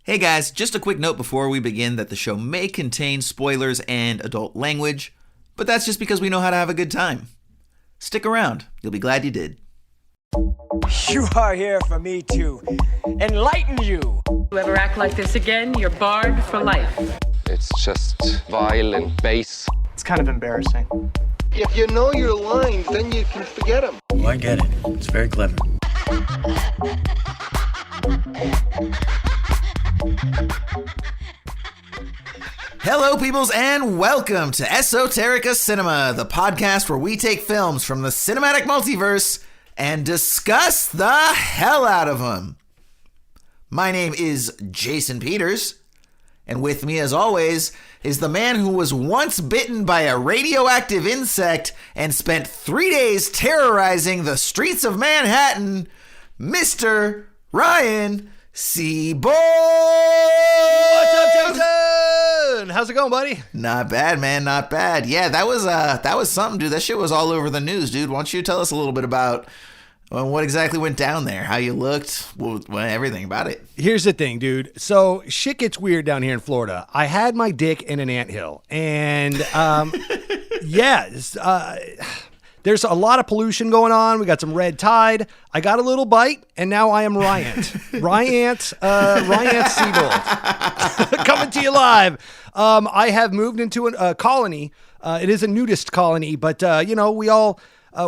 Hey guys, just a quick note before we begin that the show may contain spoilers and adult language, but that's just because we know how to have a good time. Stick around, you'll be glad you did. You are here for me to enlighten you. You ever act like this again, you're barred for life. It's just vile and base. It's kind of embarrassing. If you know your lines, then you can forget them. Oh, I get it. It's very clever. Hello, peoples, and welcome to Esoterica Cinema, the podcast where we take films from the cinematic multiverse and discuss the hell out of them. My name is Jason Peters, and with me, as always, is the man who was once bitten by a radioactive insect and spent 3 days terrorizing the streets of Manhattan, Mr. Ryan Seabold. What's up, Jason? How's it going, buddy? Not bad, man. Not bad. Yeah, that was something, dude. That shit was all over the news, dude. Why don't you tell us a little bit about what exactly went down there, how you looked, everything about it. Here's the thing, dude. So shit gets weird down here in Florida. I had my dick in an anthill, and there's a lot of pollution going on. We got some red tide. I got a little bite, and now I am Ryant. Ryant Seabold. Coming to you live. I have moved into a colony. It is a nudist colony, but, we all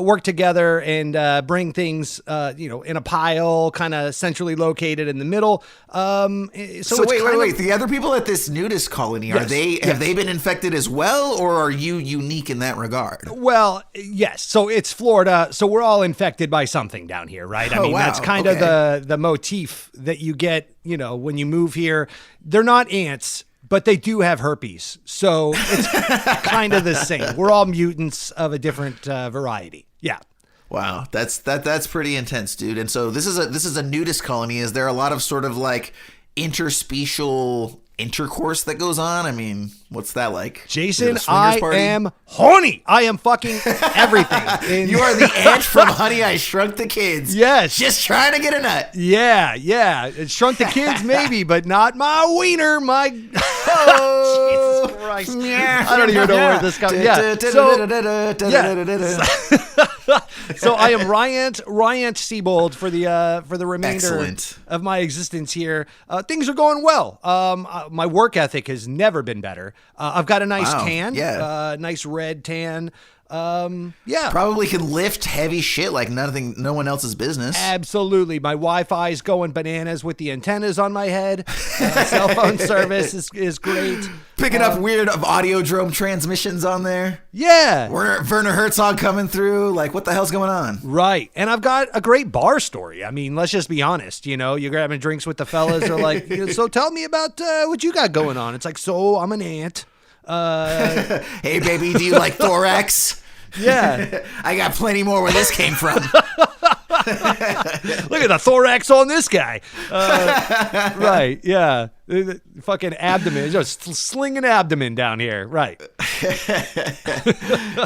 work together and bring things, in a pile, kind of centrally located in the middle. So wait. The other people at this nudist colony, have they been infected as well, or are you unique in that regard? Well, yes. So it's Florida, so we're all infected by something down here, right? I mean, that's kind of the motif that you get, when you move here. They're not ants, but they do have herpes. So it's kind of the same. We're all mutants of a different variety. Yeah. Wow. That's pretty intense, dude. And so this is a nudist colony. Is there a lot of sort of like interspecial intercourse that goes on? I mean, what's that like? Jason, I am horny. I am fucking everything. You are the ant from Honey, I Shrunk the Kids. Yes. Just trying to get a nut. Yeah. It shrunk the kids maybe, but not my wiener. My Jesus Christ. I don't even know where this comes. So I am Ryant Seabold for the remainder of my existence here. Things are going well. My work ethic has never been better. I've got a nice tan, nice red tan. Probably can lift heavy shit like no one else's business. Absolutely. My Wi-Fi is going bananas with the antennas on my head. Cell phone service is great. Picking up weird Audiodrome transmissions on there. Yeah. Werner Herzog coming through. Like, what the hell's going on? Right. And I've got a great bar story. I mean, let's just be honest. You're grabbing drinks with the fellas. They're like, so tell me about what you got going on. It's like, so I'm an ant. Hey, baby, do you like thorax? Yeah. I got plenty more where this came from. Look at the thorax on this guy. Right, yeah. Fucking abdomen. Just slinging abdomen down here. Right.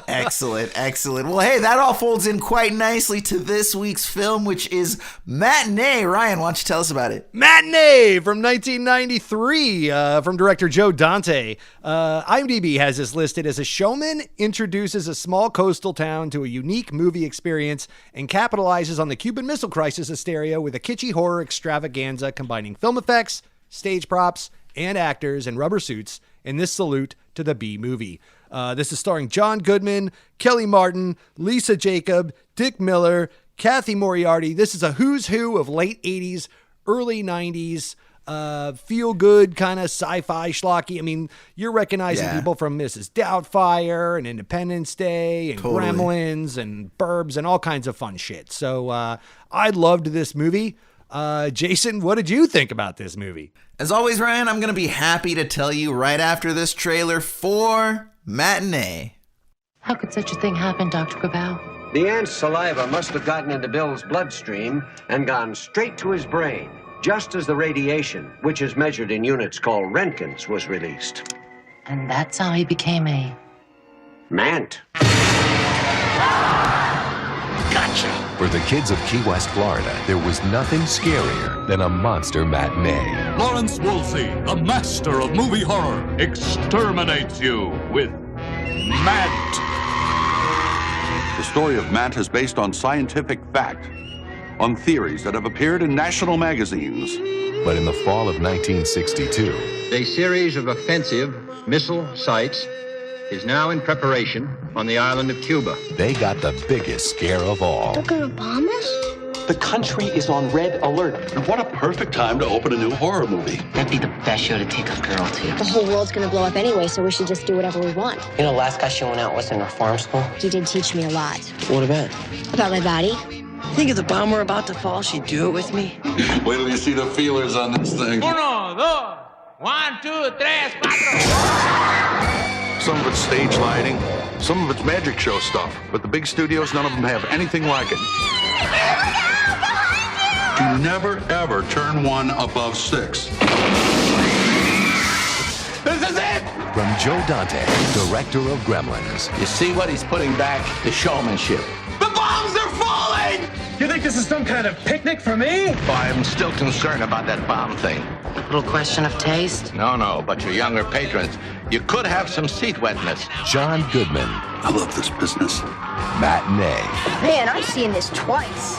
Excellent. Well, hey, that all folds in quite nicely to this week's film, which is Matinee. Ryan, why don't you tell us about it? Matinee from 1993 from director Joe Dante. IMDb has this listed as a showman introduces a small coastal town to a unique movie experience and capitalizes on the Cuban Missile Crisis hysteria with a kitschy horror extravaganza combining film effects, stage props, and actors in rubber suits in this salute to the B-movie. This is starring John Goodman, Kelly Martin, Lisa Jacob, Dick Miller, Kathy Moriarty. This is a who's who of late 80s, early 90s, feel-good kind of sci-fi schlocky. I mean, you're recognizing people from Mrs. Doubtfire and Independence Day and Gremlins and Burbs and all kinds of fun shit. So I loved this movie. Jason, what did you think about this movie? As always, Ryan, I'm going to be happy to tell you right after this trailer for Matinee. How could such a thing happen, Dr. Cabal? The ant's saliva must have gotten into Bill's bloodstream and gone straight to his brain, just as the radiation, which is measured in units called Roentgens, was released. And that's how he became a... Mant. Gotcha. For the kids of Key West, Florida, there was nothing scarier than a monster matinee. Lawrence Woolsey, the master of movie horror, exterminates you with Mant. The story of Mant is based on scientific fact, on theories that have appeared in national magazines. But in the fall of 1962, a series of offensive missile sites is now in preparation on the island of Cuba. They got the biggest scare of all. They're gonna bomb us? The country is on red alert. And what a perfect time to open a new horror movie. That'd be the best show to take a girl to. The whole world's gonna blow up anyway, so we should just do whatever we want. You know, last guy she went out with in reform school? He did teach me a lot. What about? About my body. Think if the bomb were about to fall, she'd do it with me? Wait till you see the feelers on this thing. 1, 2, 1, 2, 3, 4. Some of it's stage lighting, some of it's magic show stuff, but the big studios, none of them have anything like it. You never, ever turn one above 6. This is it! From Joe Dante, director of Gremlins. You see what he's putting back? The showmanship. The bombs are falling! You think this is some kind of picnic for me? Oh, I'm still concerned about that bomb thing. Little question of taste? No, but your younger patrons, you could have some seat wetness. John Goodman. I love this business. Matinee. Man, I've seen this twice.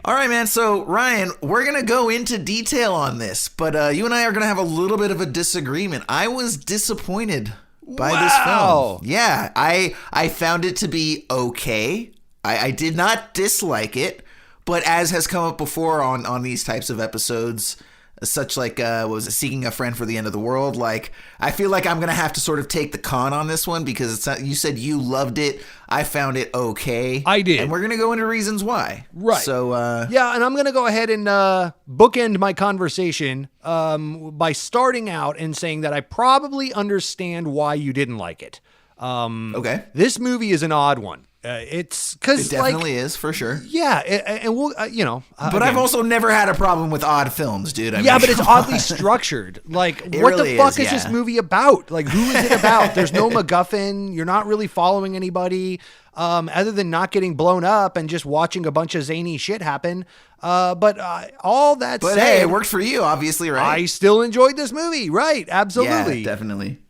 All right, man. So, Ryan, we're going to go into detail on this, but you and I are going to have a little bit of a disagreement. I was disappointed by this film. Yeah, I found it to be okay. I did not dislike it, but as has come up before on these types of episodes, such like, what was it, Seeking a Friend for the End of the World, like, I feel like I'm going to have to sort of take the con on this one because it's not, you said you loved it. I found it okay. I did. And we're going to go into reasons why. Right. So, yeah, and I'm going to go ahead and bookend my conversation by starting out and saying that I probably understand why you didn't like it. Okay. This movie is an odd one. It's because it definitely is for sure. Yeah, and we'll, but again, I've also never had a problem with odd films, dude. I mean, but it's oddly structured. Like, what really the fuck is this movie about? Like, who is it about? There's no MacGuffin. You're not really following anybody, other than not getting blown up and just watching a bunch of zany shit happen. But all that said, hey, it worked for you, obviously, right? I still enjoyed this movie, right? Absolutely, yeah, definitely.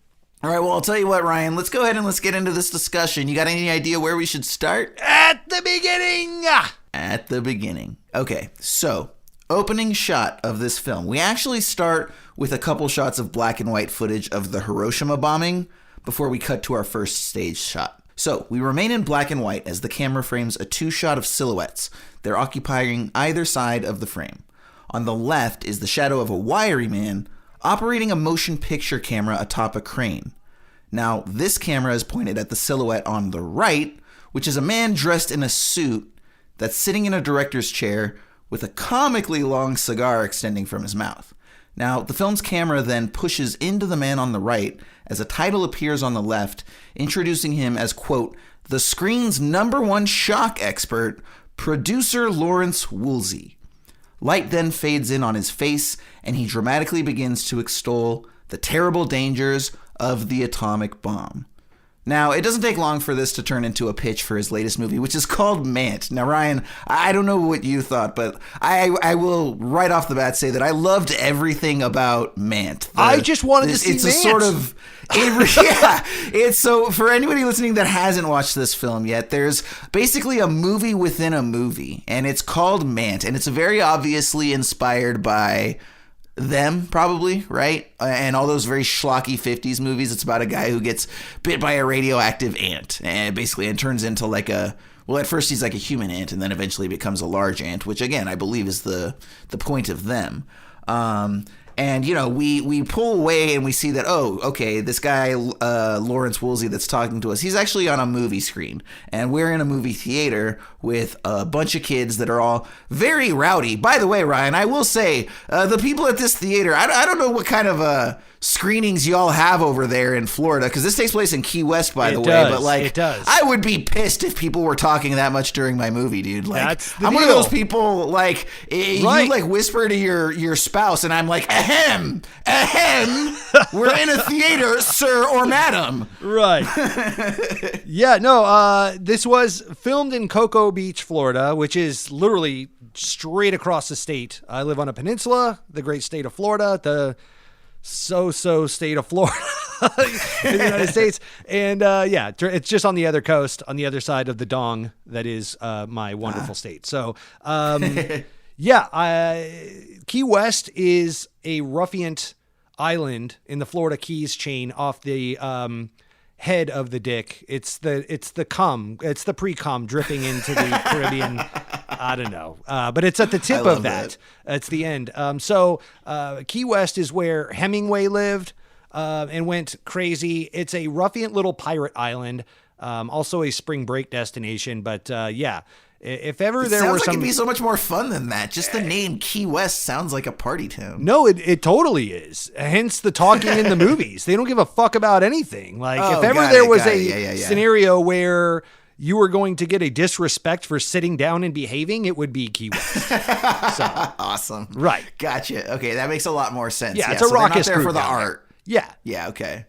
All right, well, I'll tell you what, Ryan, let's go ahead and let's get into this discussion. You got any idea where we should start? At the beginning! At the beginning. Okay, so, opening shot of this film. We actually start with a couple shots of black and white footage of the Hiroshima bombing before we cut to our first stage shot. So, we remain in black and white as the camera frames a two-shot of silhouettes. They're occupying either side of the frame. On the left is the shadow of a wiry man operating a motion picture camera atop a crane. Now, this camera is pointed at the silhouette on the right, which is a man dressed in a suit that's sitting in a director's chair with a comically long cigar extending from his mouth. Now, the film's camera then pushes into the man on the right as a title appears on the left, introducing him as, quote, the screen's #1 shock expert, producer Lawrence Woolsey. Light then fades in on his face, and he dramatically begins to extol the terrible dangers of the atomic bomb. Now, it doesn't take long for this to turn into a pitch for his latest movie, which is called Mant. Now, Ryan, I don't know what you thought, but I will right off the bat say that I loved everything about Mant. I just wanted to see It's Mant. a sort of... yeah, it's so for anybody listening that hasn't watched this film yet, there's basically a movie within a movie, and it's called Mant, and it's very obviously inspired by Them, probably, right? And all those very schlocky 50s movies. It's about a guy who gets bit by a radioactive ant, and basically turns into like a, well, at first he's like a human ant, and then eventually becomes a large ant, which again I believe is the point of Them. And, you know, we pull away and we see that, oh, okay, this guy, Lawrence Woolsey that's talking to us, he's actually on a movie screen. And we're in a movie theater with a bunch of kids that are all very rowdy. By the way, Ryan, I will say, the people at this theater, I don't know what kind of screenings y'all have over there in Florida, because this takes place in Key West, by the way. But, like, it does. I would be pissed if people were talking that much during my movie, dude. Like, That's the I'm deal. one of those people, like, Right. you, like, whisper to your spouse, and I'm like, Ahem. Ahem. We're in a theater, sir or madam. Right. Yeah, no, this was filmed in Cocoa Beach, Florida, which is literally straight across the state. I live on a peninsula, the great state of Florida, the so-so state of Florida in the United States. And yeah, it's just on the other coast, on the other side of the dong that is my wonderful state. So, yeah, Key West is a ruffiant island in the Florida Keys chain off the head of the dick. It's the pre-cum dripping into the Caribbean. I don't know. But it's at the tip of that. It's the end. So Key West is where Hemingway lived and went crazy. It's a ruffiant little pirate island. Also a spring break destination. But yeah, if ever there were some... It sounds like it'd be so much more fun than that. Just the name Key West sounds like a party town. No, it totally is. Hence the talking in the movies. They don't give a fuck about anything. Like, if ever there was a scenario where you were going to get a disrespect for sitting down and behaving, it would be Key West. So, awesome. Right. Gotcha. Okay, that makes a lot more sense. Yeah, it's a raucous they're not there group for the down art. There. Yeah. Yeah, okay.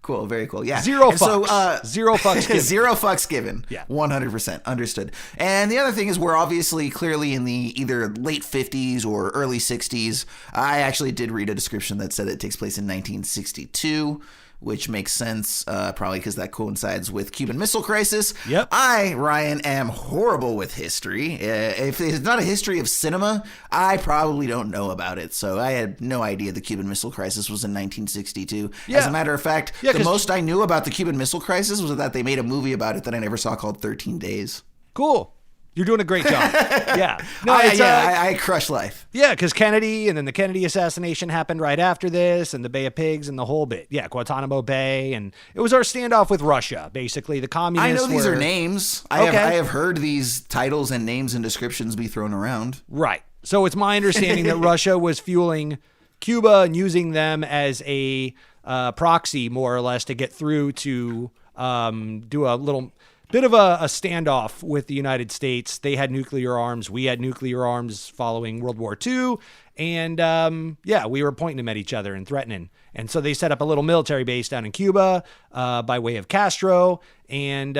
Cool, very cool. Yeah. Zero fucks. Zero fucks given. Zero fucks given. Yeah. 100%. Understood. And the other thing is we're obviously clearly in the either late 50s or early 60s. I actually did read a description that said it takes place in 1962. Which makes sense, probably because that coincides with Cuban Missile Crisis. Yep. I, Ryan, am horrible with history. If it's not a history of cinema, I probably don't know about it. So I had no idea the Cuban Missile Crisis was in 1962. Yeah. As a matter of fact, the most I knew about the Cuban Missile Crisis was that they made a movie about it that I never saw called 13 Days. Cool. You're doing a great job. Yeah. No, I crush life. Yeah, because Kennedy, and then the Kennedy assassination happened right after this, and the Bay of Pigs and the whole bit. Yeah, Guantanamo Bay, and it was our standoff with Russia, basically. The communists I know these are names. I have heard these titles and names and descriptions be thrown around. Right. So it's my understanding that Russia was fueling Cuba and using them as a proxy, more or less, to get through to do a little... bit of a standoff with the United States. They had nuclear arms. We had nuclear arms following World War II. And yeah, we were pointing them at each other and threatening. And so they set up a little military base down in Cuba by way of Castro. And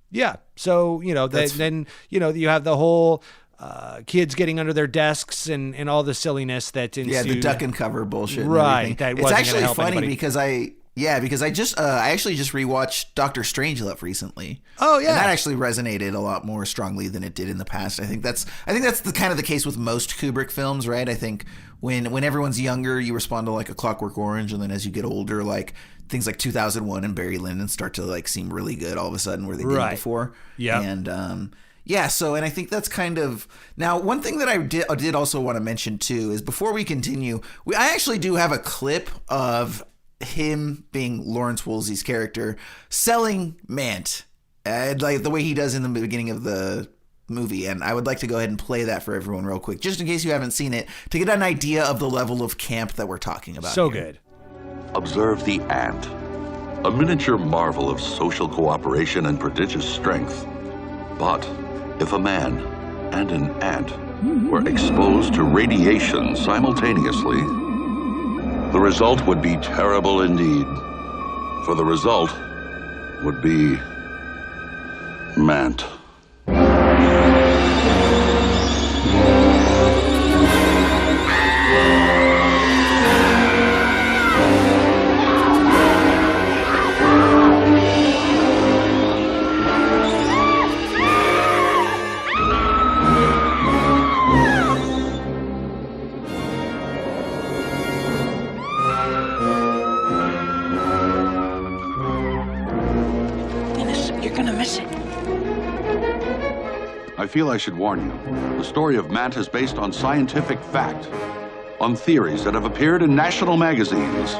yeah, so, you know, then, you know, you have the whole kids getting under their desks and all the silliness that ensued. Yeah, the duck and cover bullshit. Right. That it's actually funny because I actually just rewatched Doctor Strangelove recently. Oh yeah, and that actually resonated a lot more strongly than it did in the past. I think that's the kind of the case with most Kubrick films, right? I think when everyone's younger, you respond to like A Clockwork Orange, and then as you get older, like things like 2001 and Barry Lyndon start to like seem really good all of a sudden where they didn't before. Yeah, and yeah, so, and I think that's kind of... Now, one thing that I did also want to mention, too, is before we continue, I actually do have a clip of him being Lawrence Woolsey's character selling Mant, like the way he does in the beginning of the movie, and I would like to go ahead and play that for everyone real quick, just in case you haven't seen it, to get an idea of the level of camp that we're talking about. So here. Good. Observe the ant, a miniature marvel of social cooperation and prodigious strength. But if a man and an ant were exposed to radiation simultaneously, the result would be terrible indeed. For the result would be Mant. I feel I should warn you. The story of Mant is based on scientific fact, on theories that have appeared in national magazines.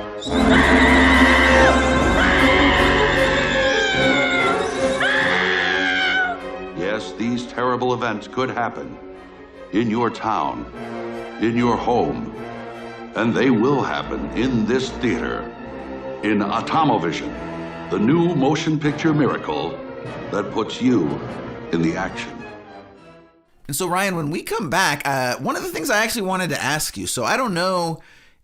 Yes, these terrible events could happen in your town, in your home, and they will happen in this theater, in Atomovision, the new motion picture miracle that puts you in the action. And so, Ryan, when we come back, one of the things I actually wanted to ask you, so I don't know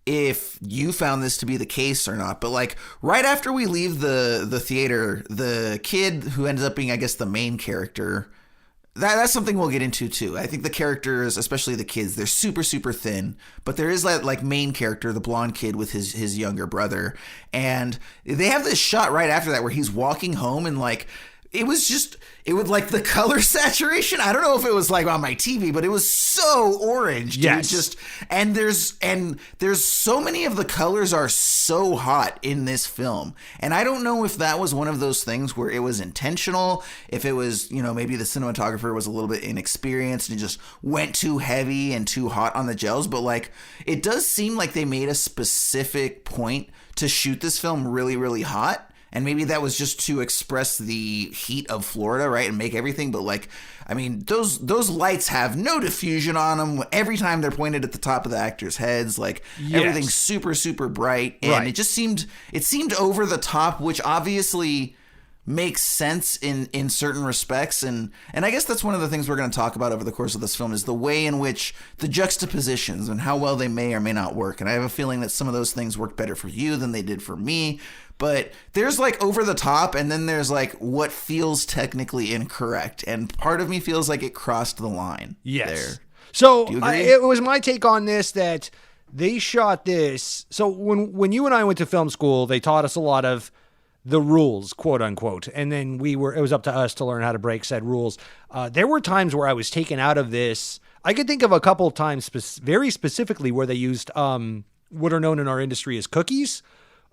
if you found this to be the case or not, but like right after we leave the theater, the kid who ends up being, I guess, the main character, that's something we'll get into too. I think the characters, especially the kids, they're super, super thin, but there is that like main character, the blonde kid with his younger brother. And they have this shot right after that where he's walking home and like, it would like the color saturation. I don't know if it was like on my TV, but it was so orange. Dude. Yes. And there's so many of the colors are so hot in this film. And I don't know if that was one of those things where it was intentional, if it was, maybe the cinematographer was a little bit inexperienced and just went too heavy and too hot on the gels. But like, it does seem like they made a specific point to shoot this film really, really hot. And maybe that was just to express the heat of Florida, right, and make everything. But like, I mean, those lights have no diffusion on them. Every time they're pointed at the top of the actors' heads, like everything's super, super bright, and it just seemed over the top, which obviously makes sense in certain respects. And I guess that's one of the things we're going to talk about over the course of this film is the way in which the juxtapositions and how well they may or may not work. And I have a feeling that some of those things work better for you than they did for me. But there's like over the top, and then there's like what feels technically incorrect. And part of me feels like it crossed the line. Yes. There. So Do you agree? It was my take on this that they shot this. So when you and I went to film school, they taught us a lot of the rules, quote unquote. And then it was up to us to learn how to break said rules. There were times where I was taken out of this. I could think of a couple of times very specifically where they used what are known in our industry as cookies.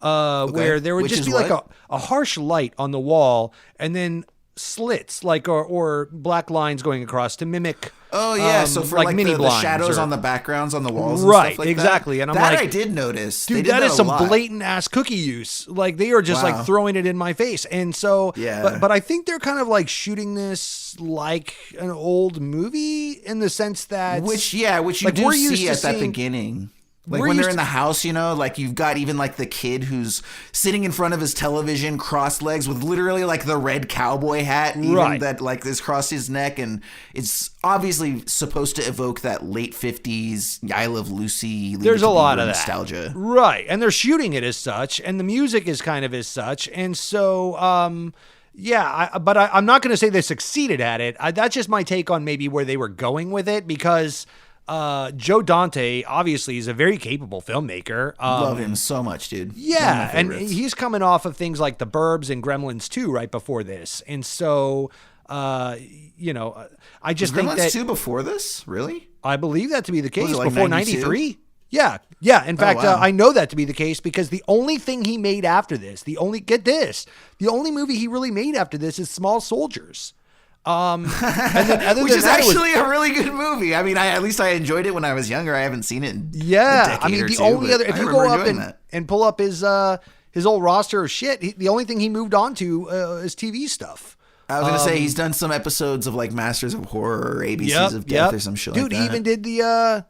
Where there would just be like a harsh light on the wall and then slits like or black lines going across to mimic. Oh yeah, so for like mini the shadows on the backgrounds on the walls, and right? Stuff like Exactly, that. And I'm that like, I did notice, dude, that is some blatant ass cookie use. Like they are just like throwing it in my face, and so yeah. But I think they're kind of like shooting this like an old movie in the sense that which you like, do see at that beginning. Like when they're in the house, like you've got even like the kid who's sitting in front of his television, crossed legs with literally like the red cowboy hat, even that like is across his neck. And it's obviously supposed to evoke that late 50s I Love Lucy. There's a lot of that nostalgia. Right. And they're shooting it as such. And the music is kind of as such. And so, I'm not going to say they succeeded at it. That's just my take on maybe where they were going with it because Joe Dante obviously is a very capable filmmaker. Love him so much, dude. Yeah, and he's coming off of things like The Burbs and Gremlins 2 right before this. And so, I just think that... Gremlins 2 before this? Really? I believe that to be the case. Like before 93? Yeah. In fact, I know that to be the case because the only thing he made after this, the only movie he really made after this is Small Soldiers. And then which is actually a really good movie. I mean, at least I enjoyed it when I was younger. I haven't seen it in a decade or two, only other, if you go up and pull up his old roster of shit, the only thing he moved on to is TV stuff. I was going to say he's done some episodes of like Masters of Horror or ABCs of Death or some shit like that. Dude, he even did the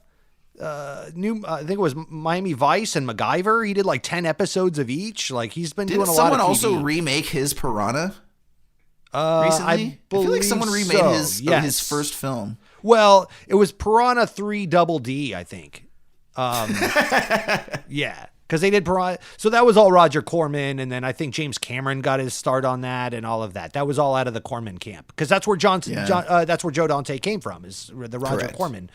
new, I think it was Miami Vice and MacGyver. He did like 10 episodes of each. Like he's been doing a lot of TV. Did someone also remake his Piranha? Recently? I feel like someone remade his first film. Well, it was Piranha 3 Double D, I think. Yeah, because they did Piranha. So that was all Roger Corman, and then I think James Cameron got his start on that and all of that. That was all out of the Corman camp because that's where that's where Joe Dante came from, is the Roger Corman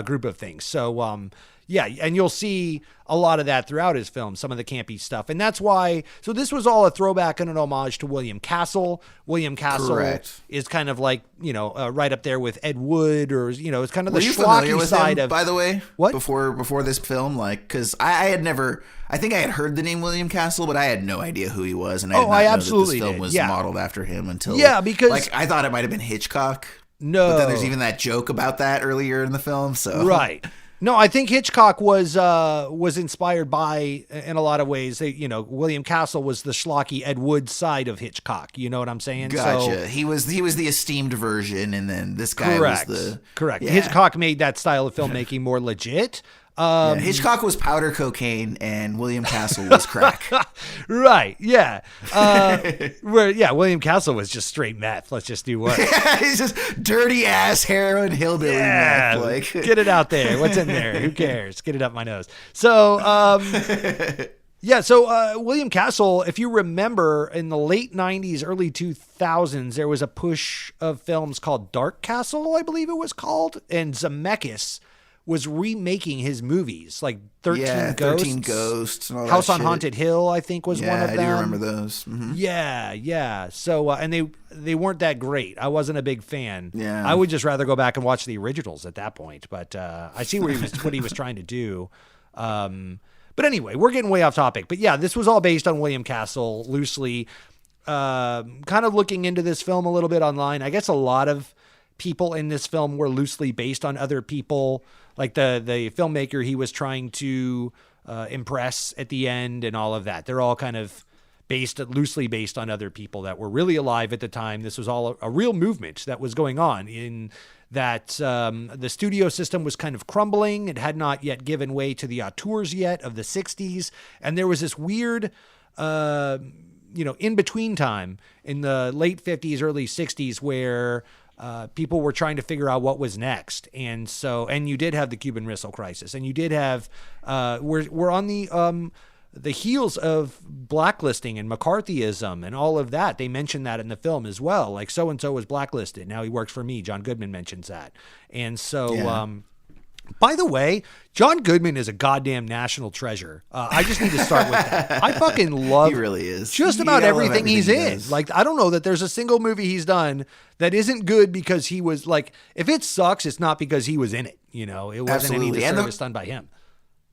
group of things. So yeah, and you'll see a lot of that throughout his film, some of the campy stuff. And that's why, so this was all a throwback and an homage to William Castle. William Castle is kind of like, right up there with Ed Wood, or, it's kind of the schlocky side of... By the way, what? Before this film, like, because I think I had heard the name William Castle, but I had no idea who he was. And I did not know that this film was modeled after him until... Yeah, because... Like, I thought it might have been Hitchcock. No. But then there's even that joke about that earlier in the film, so... Right. No, I think Hitchcock was inspired by, in a lot of ways, William Castle was the schlocky Ed Wood side of Hitchcock. You know what I'm saying? Gotcha. So, he was the esteemed version, and then this guy was the... Correct. Yeah. Hitchcock made that style of filmmaking more legit. Hitchcock was powder cocaine and William Castle was crack. Right. Yeah. William Castle was just straight meth. Let's just do what? He's just dirty ass heroin hillbilly meth. Like. Get it out there. What's in there? Who cares? Get it up my nose. So, William Castle, if you remember, in the late 90s, early 2000s, there was a push of films called Dark Castle, I believe it was called, and Zemeckis was remaking his movies, like 13 Ghosts, and all House that on shit. Haunted Hill, I think was one of them. I do remember those. Mm-hmm. Yeah. So, and they weren't that great. I wasn't a big fan. Yeah. I would just rather go back and watch the originals at that point. But I see what he was trying to do. But anyway, we're getting way off topic. But yeah, this was all based on William Castle, loosely. Kind of looking into this film a little bit online, I guess a lot of people in this film were loosely based on other people. Like the filmmaker he was trying to impress at the end and all of that. They're all kind of loosely based on other people that were really alive at the time. This was all a real movement that was going on in that the studio system was kind of crumbling. It had not yet given way to the auteurs yet of the 60s. And there was this weird, in-between time in the late 50s, early 60s where people were trying to figure out what was next. And you did have the Cuban Missile Crisis, and you did have, we're on the heels of blacklisting and McCarthyism and all of that. They mentioned that in the film as well. Like so-and-so was blacklisted. Now he works for me. John Goodman mentions that. And so, by the way, John Goodman is a goddamn national treasure. I just need to start with that. I fucking love he really is. Just about everything he's in. Like, I don't know that there's a single movie he's done that isn't good because he was like, if it sucks, it's not because he was in it. It wasn't any disservice done by him.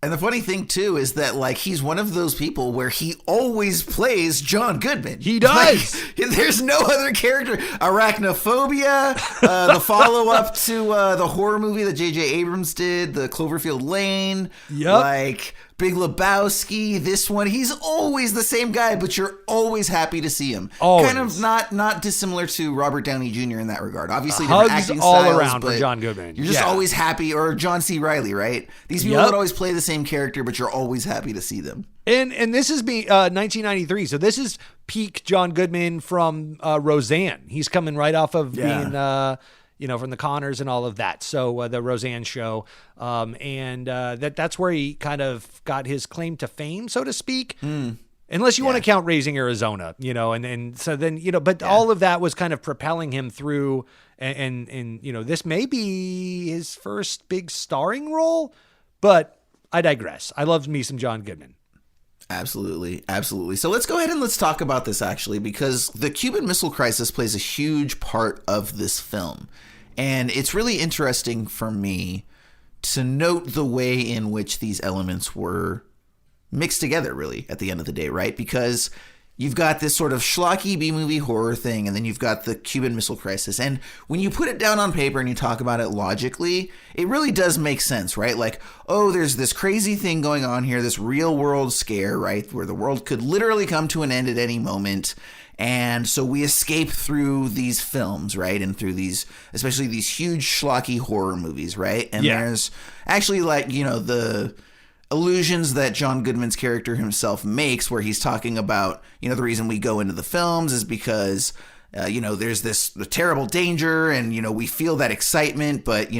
And the funny thing, too, is that, like, he's one of those people where he always plays John Goodman. He does. Like, there's no other character. Arachnophobia, the follow-up to the horror movie that J.J. Abrams did, the Cloverfield Lane. Yep. Like, Big Lebowski, this one. He's always the same guy, but you're always happy to see him. Always. Kind of not dissimilar to Robert Downey Jr. in that regard. Obviously, Hugs different acting all styles, around but for John Goodman. You're just always happy. Or John C. Reilly, right? These people that always play the same character, but you're always happy to see them. And this is 1993, so this is peak John Goodman from Roseanne. He's coming right off of being, from the Connors and all of that. So the Roseanne show, and that's where he kind of got his claim to fame, so to speak. Unless you want to count Raising Arizona, and so then, but all of that was kind of propelling him through, and this may be his first big starring role, but I digress. I love me some John Goodman. Absolutely. So let's go ahead and let's talk about this, actually, because the Cuban Missile Crisis plays a huge part of this film. And it's really interesting for me to note the way in which these elements were mixed together, really, at the end of the day, right? Because you've got this sort of schlocky B-movie horror thing, and then you've got the Cuban Missile Crisis. And when you put it down on paper and you talk about it logically, it really does make sense, right? Like, oh, there's this crazy thing going on here, this real-world scare, right, where the world could literally come to an end at any moment. And so we escape through these films, right? And through these, especially these huge schlocky horror movies, right? And there's actually, like, the allusions that John Goodman's character himself makes, where he's talking about, the reason we go into the films is because, there's this terrible danger, and, we feel that excitement, but,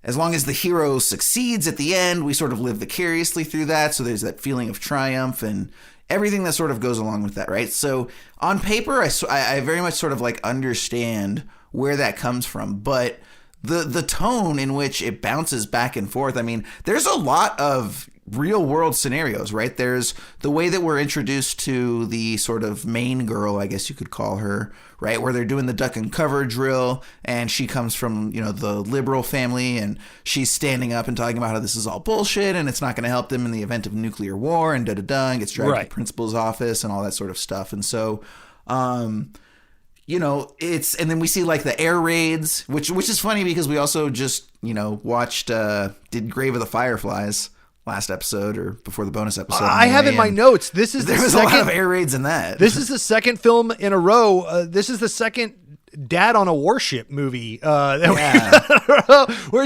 as long as the hero succeeds at the end, we sort of live vicariously through that. So there's that feeling of triumph and everything that sort of goes along with that, right? So on paper, I very much sort of like understand where that comes from, but the tone in which it bounces back and forth, I mean, there's a lot of real world scenarios, right? There's the way that we're introduced to the sort of main girl, I guess you could call her, right? Where they're doing the duck and cover drill, and she comes from, the liberal family, and she's standing up and talking about how this is all bullshit and it's not going to help them in the event of nuclear war, and and gets dragged to the principal's office and all that sort of stuff. And so, and then we see like the air raids, which is funny because we also just, watched, did Grave of the Fireflies last episode or before the bonus episode. I have in my notes. There was a lot of air raids in that. This is the second film in a row. This is the second dad on a warship movie. Where's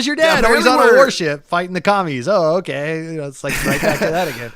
your dad? Yeah, oh, he's on a warship fighting the commies. Oh, okay. It's like right back to that again.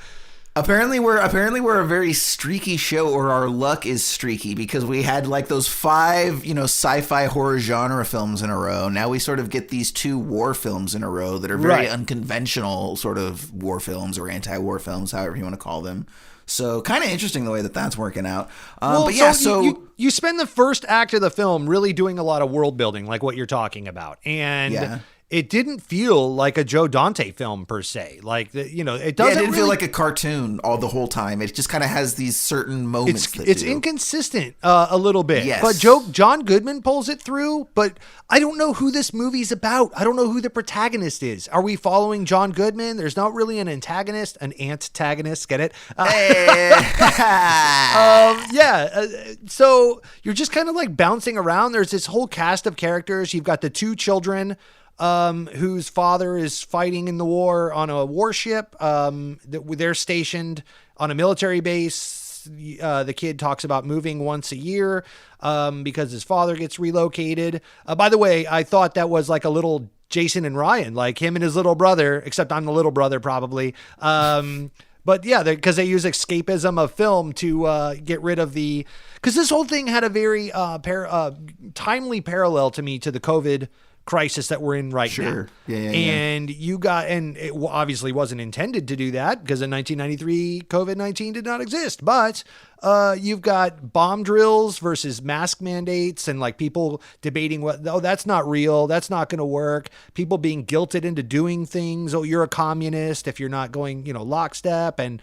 Apparently we're a very streaky show, or our luck is streaky, because we had like those 5, sci-fi horror genre films in a row. Now we sort of get these 2 war films in a row that are very unconventional sort of war films or anti-war films, however you want to call them. So kind of interesting the way that that's working out. You spend the first act of the film really doing a lot of world building, like what you're talking about. And it didn't feel like a Joe Dante film per se. Like, it doesn't it didn't feel like a cartoon the whole time. It just kind of has these certain moments. It's inconsistent a little bit. Yes. But John Goodman pulls it through, but I don't know who this movie's about. I don't know who the protagonist is. Are we following John Goodman? There's not really an antagonist, an antagonist. Get it? So you're just kind of like bouncing around. There's this whole cast of characters. You've got the 2 children whose father is fighting in the war on a warship. They're stationed on a military base. The kid talks about moving once a year because his father gets relocated. By the way, I thought that was like a little Jason and Ryan, like him and his little brother, except I'm the little brother probably. But yeah, because they use escapism of film to get rid of because this whole thing had a very timely parallel to me to the COVID crisis that we're in right now. And it obviously wasn't intended to do that, because in 1993, COVID-19 did not exist. But you've got bomb drills versus mask mandates, and like people debating that's not real. That's not going to work. People being guilted into doing things. Oh, you're a communist if you're not going, lockstep, and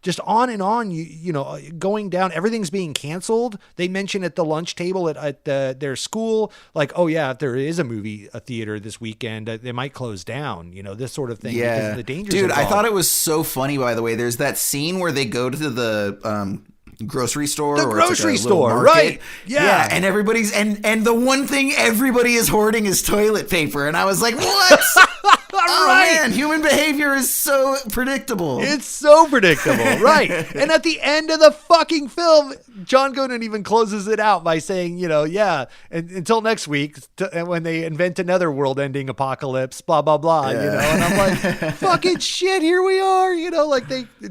just on and on, going down, everything's being canceled. They mentioned at the lunch table at their school, like, oh yeah, if there is a theater this weekend, they might close down, this sort of thing. Because of the dangers Dude, involved. I thought it was so funny, by the way. There's that scene where they go to the grocery store. Right? Yeah, and everybody's and the one thing everybody is hoarding is toilet paper, and I was like, what? Oh man, human behavior is so predictable. It's so predictable, right? And at the end of the fucking film, John Goodman even closes it out by saying, until next week, when they invent another world-ending apocalypse, blah blah blah, And I'm like, fucking shit, here we are,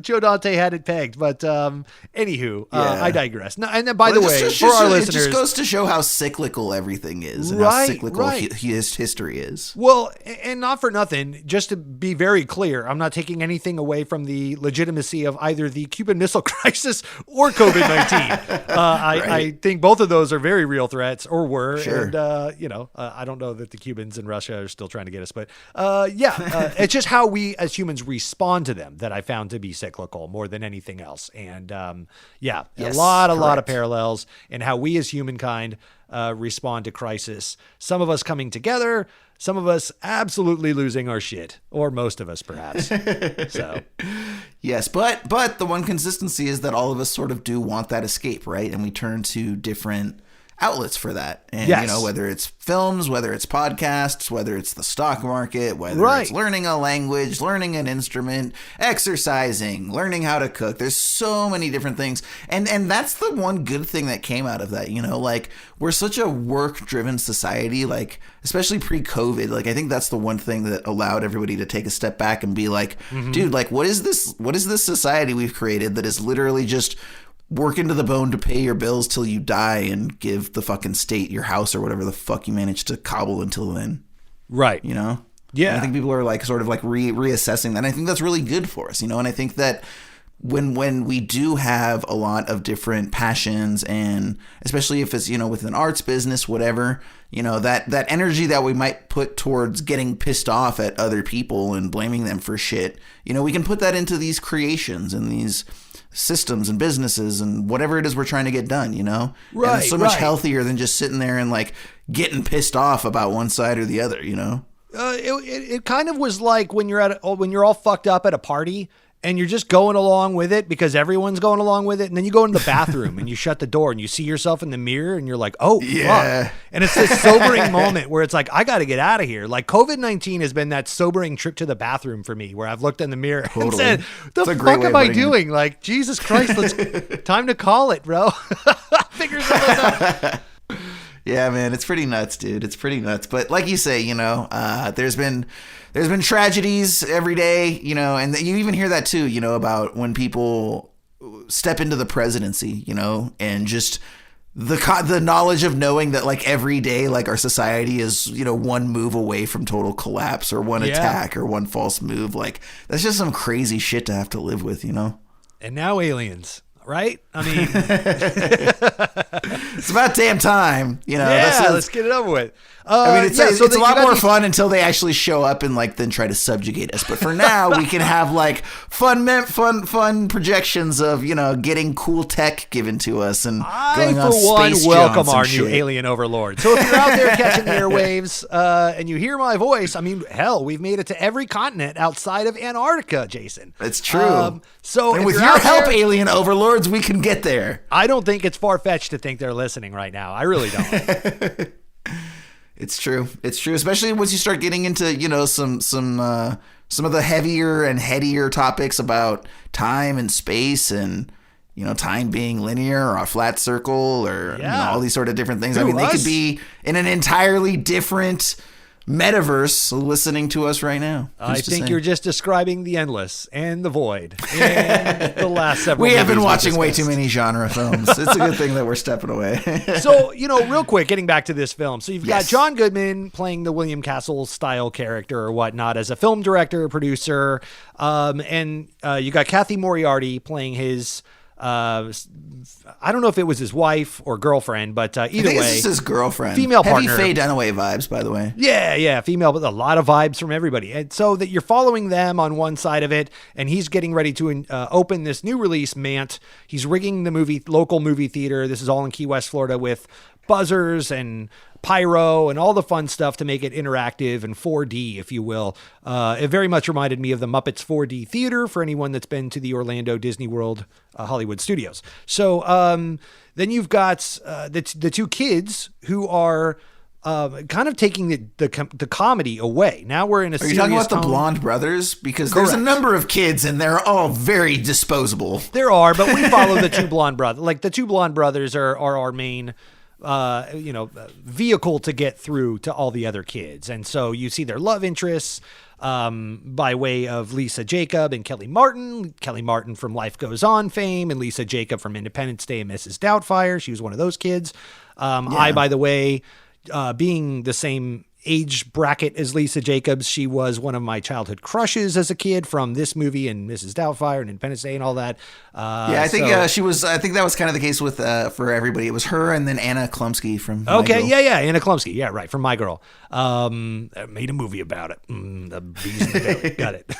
Joe Dante had it pegged. But anywho, I digress. No, and then by the way, for our listeners, it just goes to show how cyclical everything is, and how cyclical his history is. Well, and not for nothing. Just to be very clear, I'm not taking anything away from the legitimacy of either the Cuban Missile Crisis or COVID-19. I think both of those are very real threats, or were. Sure. And, I don't know that the Cubans in Russia are still trying to get us, but it's just how we as humans respond to them that I found to be cyclical more than anything else. And a lot of parallels in how we as humankind respond to crisis. Some of us coming together, some of us absolutely losing our shit, or most of us perhaps. So, yes, but the one consistency is that all of us sort of do want that escape, right? And we turn to different outlets for that. And, whether it's films, whether it's podcasts, whether it's the stock market, whether it's learning a language, learning an instrument, exercising, learning how to cook. There's so many different things. And that's the one good thing that came out of that, we're such a work-driven society, especially pre-COVID. I think that's the one thing that allowed everybody to take a step back and be like, dude, what is this society we've created that is literally just working to the bone to pay your bills till you die and give the fucking state your house or whatever the fuck you managed to cobble until then. Right. Yeah. And I think people are reassessing that. And I think that's really good for us, And I think that when we do have a lot of different passions, and especially if it's, with an arts business, whatever, that energy that we might put towards getting pissed off at other people and blaming them for shit, we can put that into these creations and these systems and businesses and whatever it is we're trying to get done, Right. And it's so much healthier than just sitting there and getting pissed off about one side or the other, It kind of was like when you're all fucked up at a party and you're just going along with it because everyone's going along with it. And then you go into the bathroom and you shut the door and you see yourself in the mirror and you're like, oh, fuck. And it's this sobering moment where it's like, I got to get out of here. COVID-19 has been that sobering trip to the bathroom for me, where I've looked in the mirror and said, the fuck am I doing? Jesus Christ, time to call it, bro. Figure something out. Yeah, man, it's pretty nuts, dude. It's pretty nuts. But like you say, there's been tragedies every day, and you even hear that too, about when people step into the presidency, and just the knowledge of knowing that like every day, like our society is, one move away from total collapse or one attack or one false move. Like that's just some crazy shit to have to live with, And now aliens. Right? I mean, it's about damn time, let's get it over with. It's a lot more fun until they actually show up and like then try to subjugate us. But for now, we can have like fun projections of getting cool tech given to us and going on space welcome our shit. new alien overlord. So if you're out there catching the airwaves and you hear my voice, I mean, hell, we've made it to every continent outside of Antarctica, Jason. It's true. So and with your help, alien overlords, we can get there. I don't think it's far-fetched to think they're listening right now. I really don't. It's true. It's true, especially once you start getting into, some of the heavier and headier topics about time and space and, time being linear or a flat circle or all these sort of different things. They could be in an entirely different metaverse listening to us right now. I think you're just describing the endless and the void and the last several We have been movies watching way too many genre films. It's a good thing that we're stepping away. So, real quick, getting back to this film. So you've got John Goodman playing the William Castle style character or whatnot as a film director, producer. And you got Kathy Moriarty playing his I don't know if it was his wife or girlfriend, but either way, this is his girlfriend, female Heavy partner. Faye Dunaway vibes, by the way. Yeah, female, but a lot of vibes from everybody. And so that you're following them on one side of it, and he's getting ready to open this new release Mant. He's rigging the local movie theater. This is all in Key West, Florida, with buzzers and pyro and all the fun stuff to make it interactive and 4D, if you will. It very much reminded me of the Muppets 4D theater for anyone that's been to the Orlando Disney World Hollywood Studios. So then you've got the two kids who are kind of taking the comedy away. Now we're in a serious Are you talking about tone. the blonde brothers? Because there's a number of kids and they're all very disposable. There are, but we follow the two blonde brothers. Like the two blonde brothers are our main vehicle to get through to all the other kids. And so you see their love interests by way of Lisa Jacob and Kelly Martin. Kelly Martin from Life Goes On fame and Lisa Jacob from Independence Day and Mrs. Doubtfire. She was one of those kids. I, by the way, being the same age bracket as Lisa Jacobs, she was one of my childhood crushes as a kid from this movie and Mrs. Doubtfire and Independence Day and all that. I think she was. I think that was kind of the case with for everybody. It was her and then Anna Klumsky from. My Girl. Anna Klumsky, right, from My Girl. Made a movie about it. The Bees in the Belly. Got it.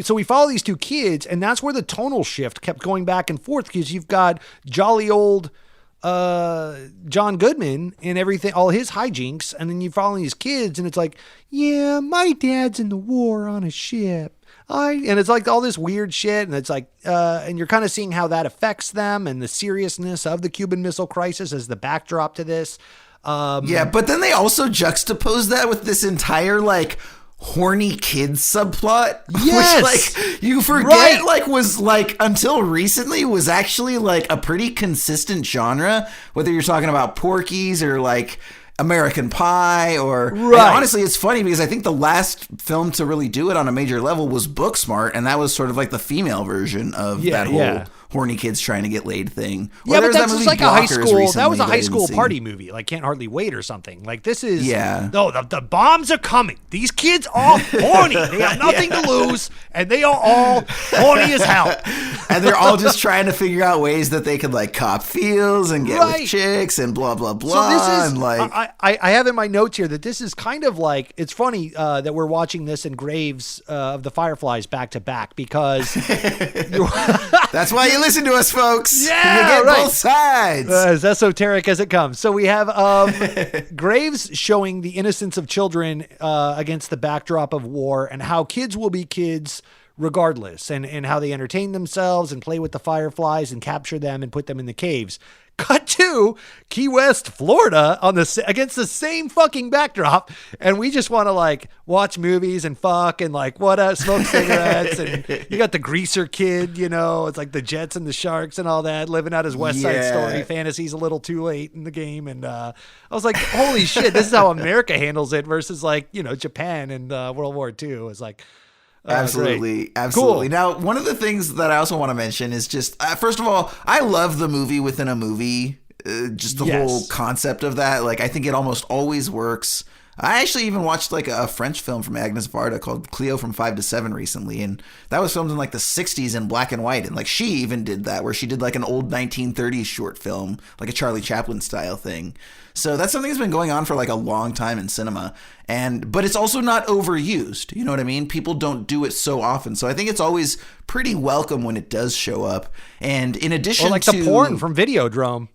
So we follow these two kids, and that's where the tonal shift kept going back and forth because you've got jolly old John Goodman and everything, all his hijinks, and then you follow these kids, and it's like, yeah, my dad's in the war on a ship. And it's like all this weird shit, and it's like, and you're kind of seeing how that affects them and the seriousness of the Cuban Missile Crisis as the backdrop to this. But then they also juxtapose that with this entire like horny kids subplot, yes, which like you forget was until recently was actually like a pretty consistent genre, whether you're talking about Porky's or like American Pie or honestly it's funny because I think the last film to really do it on a major level was Booksmart, and that was sort of like the female version of that whole horny kids trying to get laid thing. Yeah, but that's just like a high school. That was a high school party movie, like Can't Hardly Wait or something. Like this is no, the bombs are coming. These kids are horny. They have nothing to lose, and they are all horny as hell. And they're all just trying to figure out ways that they could like cop feels and get with chicks and blah blah blah. So this is and like I have in my notes here that this is kind of like, it's funny that we're watching this and Graves of the Fireflies back to back because that's why you listen to us, folks. Yeah, you get both sides. As esoteric as it comes. So we have Graves showing the innocence of children against the backdrop of war and how kids will be kids regardless, and how they entertain themselves and play with the fireflies and capture them and put them in the caves. Cut to Key West, Florida, against the same fucking backdrop, and we just want to like watch movies and fuck and like smoke cigarettes, and you got the greaser kid, it's like the Jets and the Sharks and all that, living out his West Side Story fantasies a little too late in the game, and I was like, holy shit, this is how America handles it versus like Japan and World War II. It's like. Absolutely. Great. Absolutely. Cool. Now, one of the things that I also want to mention is just, first of all, I love the movie within a movie. Just the whole concept of that. Like, I think it almost always works. I actually even watched like a French film from Agnes Varda called Cleo from 5 to 7 recently. And that was filmed in like the 60s in black and white. And like she even did that, where she did like an old 1930s short film, like a Charlie Chaplin style thing. So that's something that's been going on for like a long time in cinema. But it's also not overused. You know what I mean? People don't do it so often. So I think it's always pretty welcome when it does show up. And in addition like the porn from Videodrome.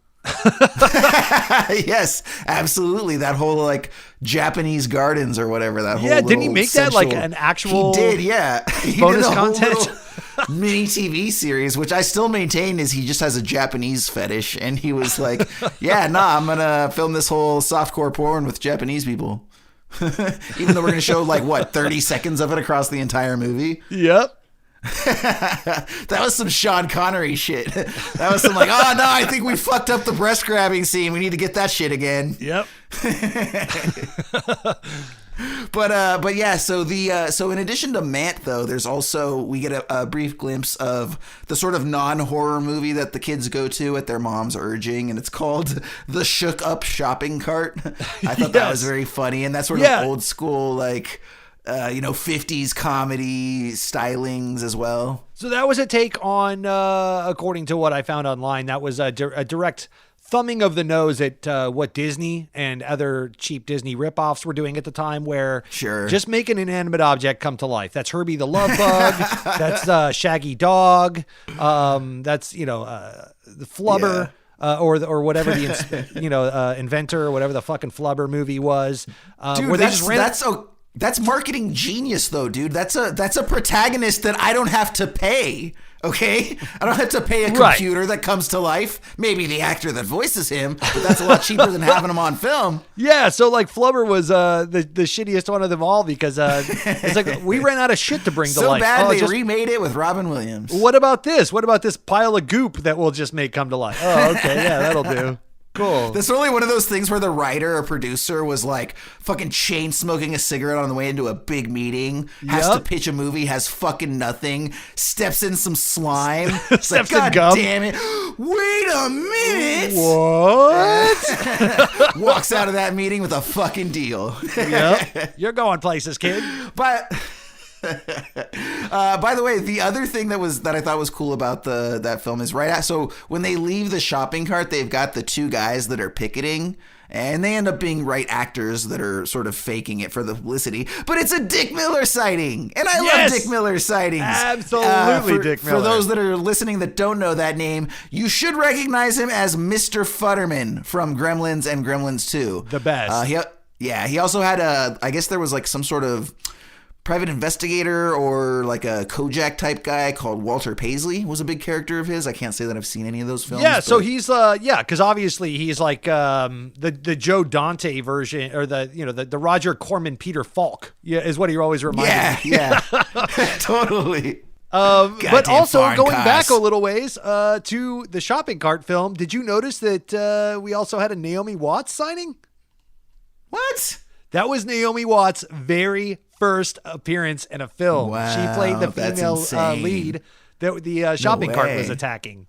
Yes, absolutely. That whole like Japanese gardens or whatever. That whole didn't he make that like an actual? He did, yeah. Bonus content. Mini TV series, which I still maintain is he just has a Japanese fetish, and he was like, I'm gonna film this whole softcore porn with Japanese people. Even though we're gonna show like 30 seconds of it across the entire movie. Yep. That was some Sean Connery shit. That was some like, oh no, I think we fucked up the breast grabbing scene. We need to get that shit again. Yep. But yeah, so in addition to Mant though, there's also, we get a brief glimpse of the sort of non-horror movie that the kids go to at their mom's urging, and it's called The Shook Up Shopping Cart. I thought that was very funny, and that's sort of old school like 50s comedy stylings as well. So that was a take on, according to what I found online, that was a direct thumbing of the nose at what Disney and other cheap Disney ripoffs were doing at the time, where just make an inanimate object come to life. That's Herbie the Love Bug. That's Shaggy Dog. That's, the Flubber. Or whatever the inventor or whatever the fucking Flubber movie was. Dude, where that's marketing genius though, dude. That's a protagonist that I don't have to pay. Okay, I don't have to pay a computer that comes to life. Maybe the actor that voices him, but that's a lot cheaper than having him on film. Yeah, so like Flubber was the shittiest one of them all, because it's like we ran out of shit to bring to life. So bad they remade it with Robin Williams. What about this? What about this pile of goop that we'll just make come to life? Oh, okay, yeah, that'll do. Cool. That's only one of those things where the writer or producer was like fucking chain smoking a cigarette on the way into a big meeting, has to pitch a movie, has fucking nothing, steps in some slime, steps like, God in gum. Damn it! Wait a minute! What? Walks out of that meeting with a fucking deal. Yep. You're going places, kid. But by the way, the other thing that I thought was cool about that film is so when they leave the shopping cart, they've got the two guys that are picketing, and they end up being actors that are sort of faking it for the publicity. But it's a Dick Miller sighting, and I love Dick Miller sightings. Absolutely, Dick Miller. For those that are listening that don't know that name, you should recognize him as Mr. Futterman from Gremlins and Gremlins 2. The best. He also had I guess there was like some sort of private investigator or like a Kojak type guy called Walter Paisley was a big character of his. I can't say that I've seen any of those films. Yeah, so he's because obviously he's like the Joe Dante version, or the Roger Corman Peter Falk. Yeah, is what he always reminded me. Yeah, totally. But also going back a little ways to the shopping cart film, did you notice that we also had a Naomi Watts signing? What? That was Naomi Watts' very first appearance in a film. Wow, she played the female lead that the shopping cart was attacking.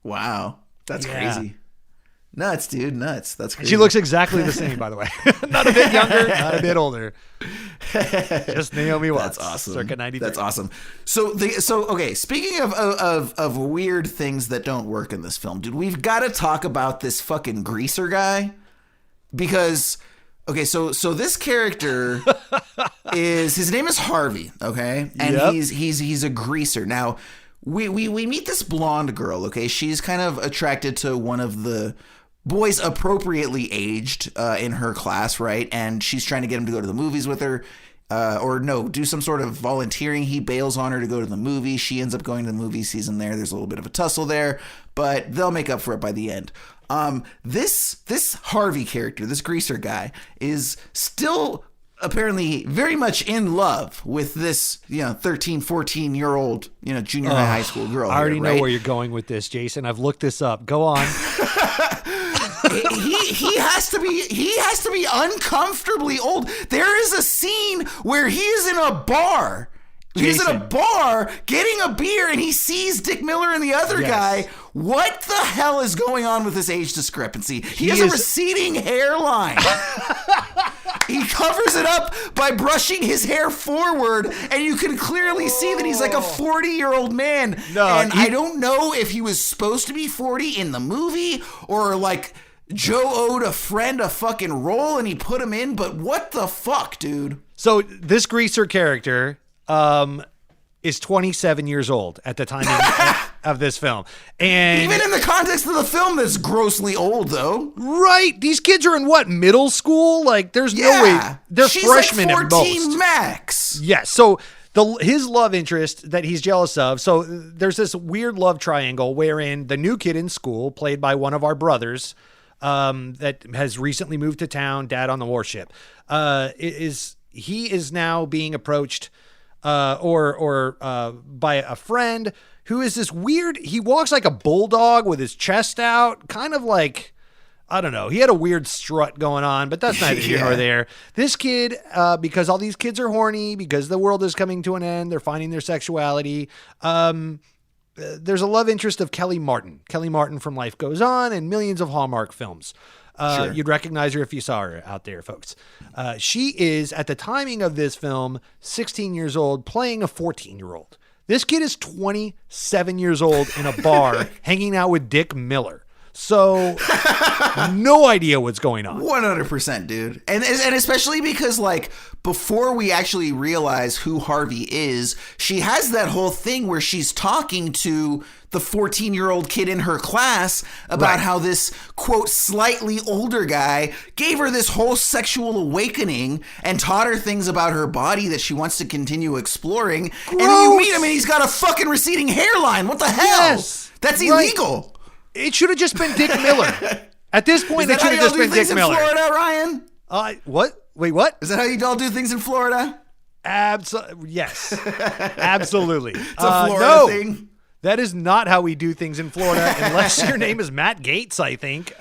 Wow, that's crazy. Nuts, dude, nuts. That's crazy. She looks exactly the same, by the way. Not a bit younger, not a bit older. Just Naomi Watts. That's awesome. Circa 93. That's awesome. So okay. Speaking of weird things that don't work in this film, dude, we've got to talk about this fucking greaser guy, because. Okay, so this character his name is Harvey, okay? And he's a greaser. Now, we meet this blonde girl, okay? She's kind of attracted to one of the boys appropriately aged in her class, right? And she's trying to get him to go to the movies with her. do some sort of volunteering. He bails on her to go to the movie. She ends up going to the movie, sees him there. There's a little bit of a tussle there, but they'll make up for it by the end. This Harvey character, this greaser guy, is still apparently very much in love with this, 13, 14-year-old, junior high school girl. I already right? know where you're going with this, Jason. I've looked this up. Go on. he has to be uncomfortably old. There is a scene where he is in a bar. He's in a bar getting a beer and he sees Dick Miller and the other guy. What the hell is going on with this age discrepancy? He has a receding hairline. He covers it up by brushing his hair forward, and you can clearly see that he's like a 40-year-old man. I don't know if he was supposed to be 40 in the movie or like Joe owed a friend a fucking role and he put him in, but what the fuck, dude? So this greaser character is 27 years old at the time of this film. And even in the context of the film, that's grossly old, though. Right. These kids are in what, middle school? Like, there's no way. They're freshmen like 14 at most. max. Yes. So his love interest that he's jealous of. So there's this weird love triangle wherein the new kid in school, played by one of our brothers, that has recently moved to town, dad on the warship, he is now being approached by a friend who is this weird, he walks like a bulldog with his chest out, kind of like, I don't know. He had a weird strut going on, but that's neither here nor there. This kid, because all these kids are horny, because the world is coming to an end, they're finding their sexuality. There's a love interest of Kelly Martin from Life Goes On and millions of Hallmark films. Sure. You'd recognize her if you saw her out there, folks. She is, at the timing of this film, 16 years old, playing a 14-year-old. This kid is 27 years old in a bar hanging out with Dick Miller. So, no idea what's going on. 100%, dude. And especially because, like, before we actually realize who Harvey is, she has that whole thing where she's talking to the 14-year-old kid in her class about how this, quote, slightly older guy gave her this whole sexual awakening and taught her things about her body that she wants to continue exploring. Gross. And then you meet him and he's got a fucking receding hairline. What the hell? Yes. That's illegal. It should have just been Dick Miller. At this point, it should have just been Dick Miller. In Florida, Ryan? What? Wait, what? Is that how you all do things in Florida? Yes. Absolutely. It's a Florida thing. That is not how we do things in Florida, unless your name is Matt Gates, I think.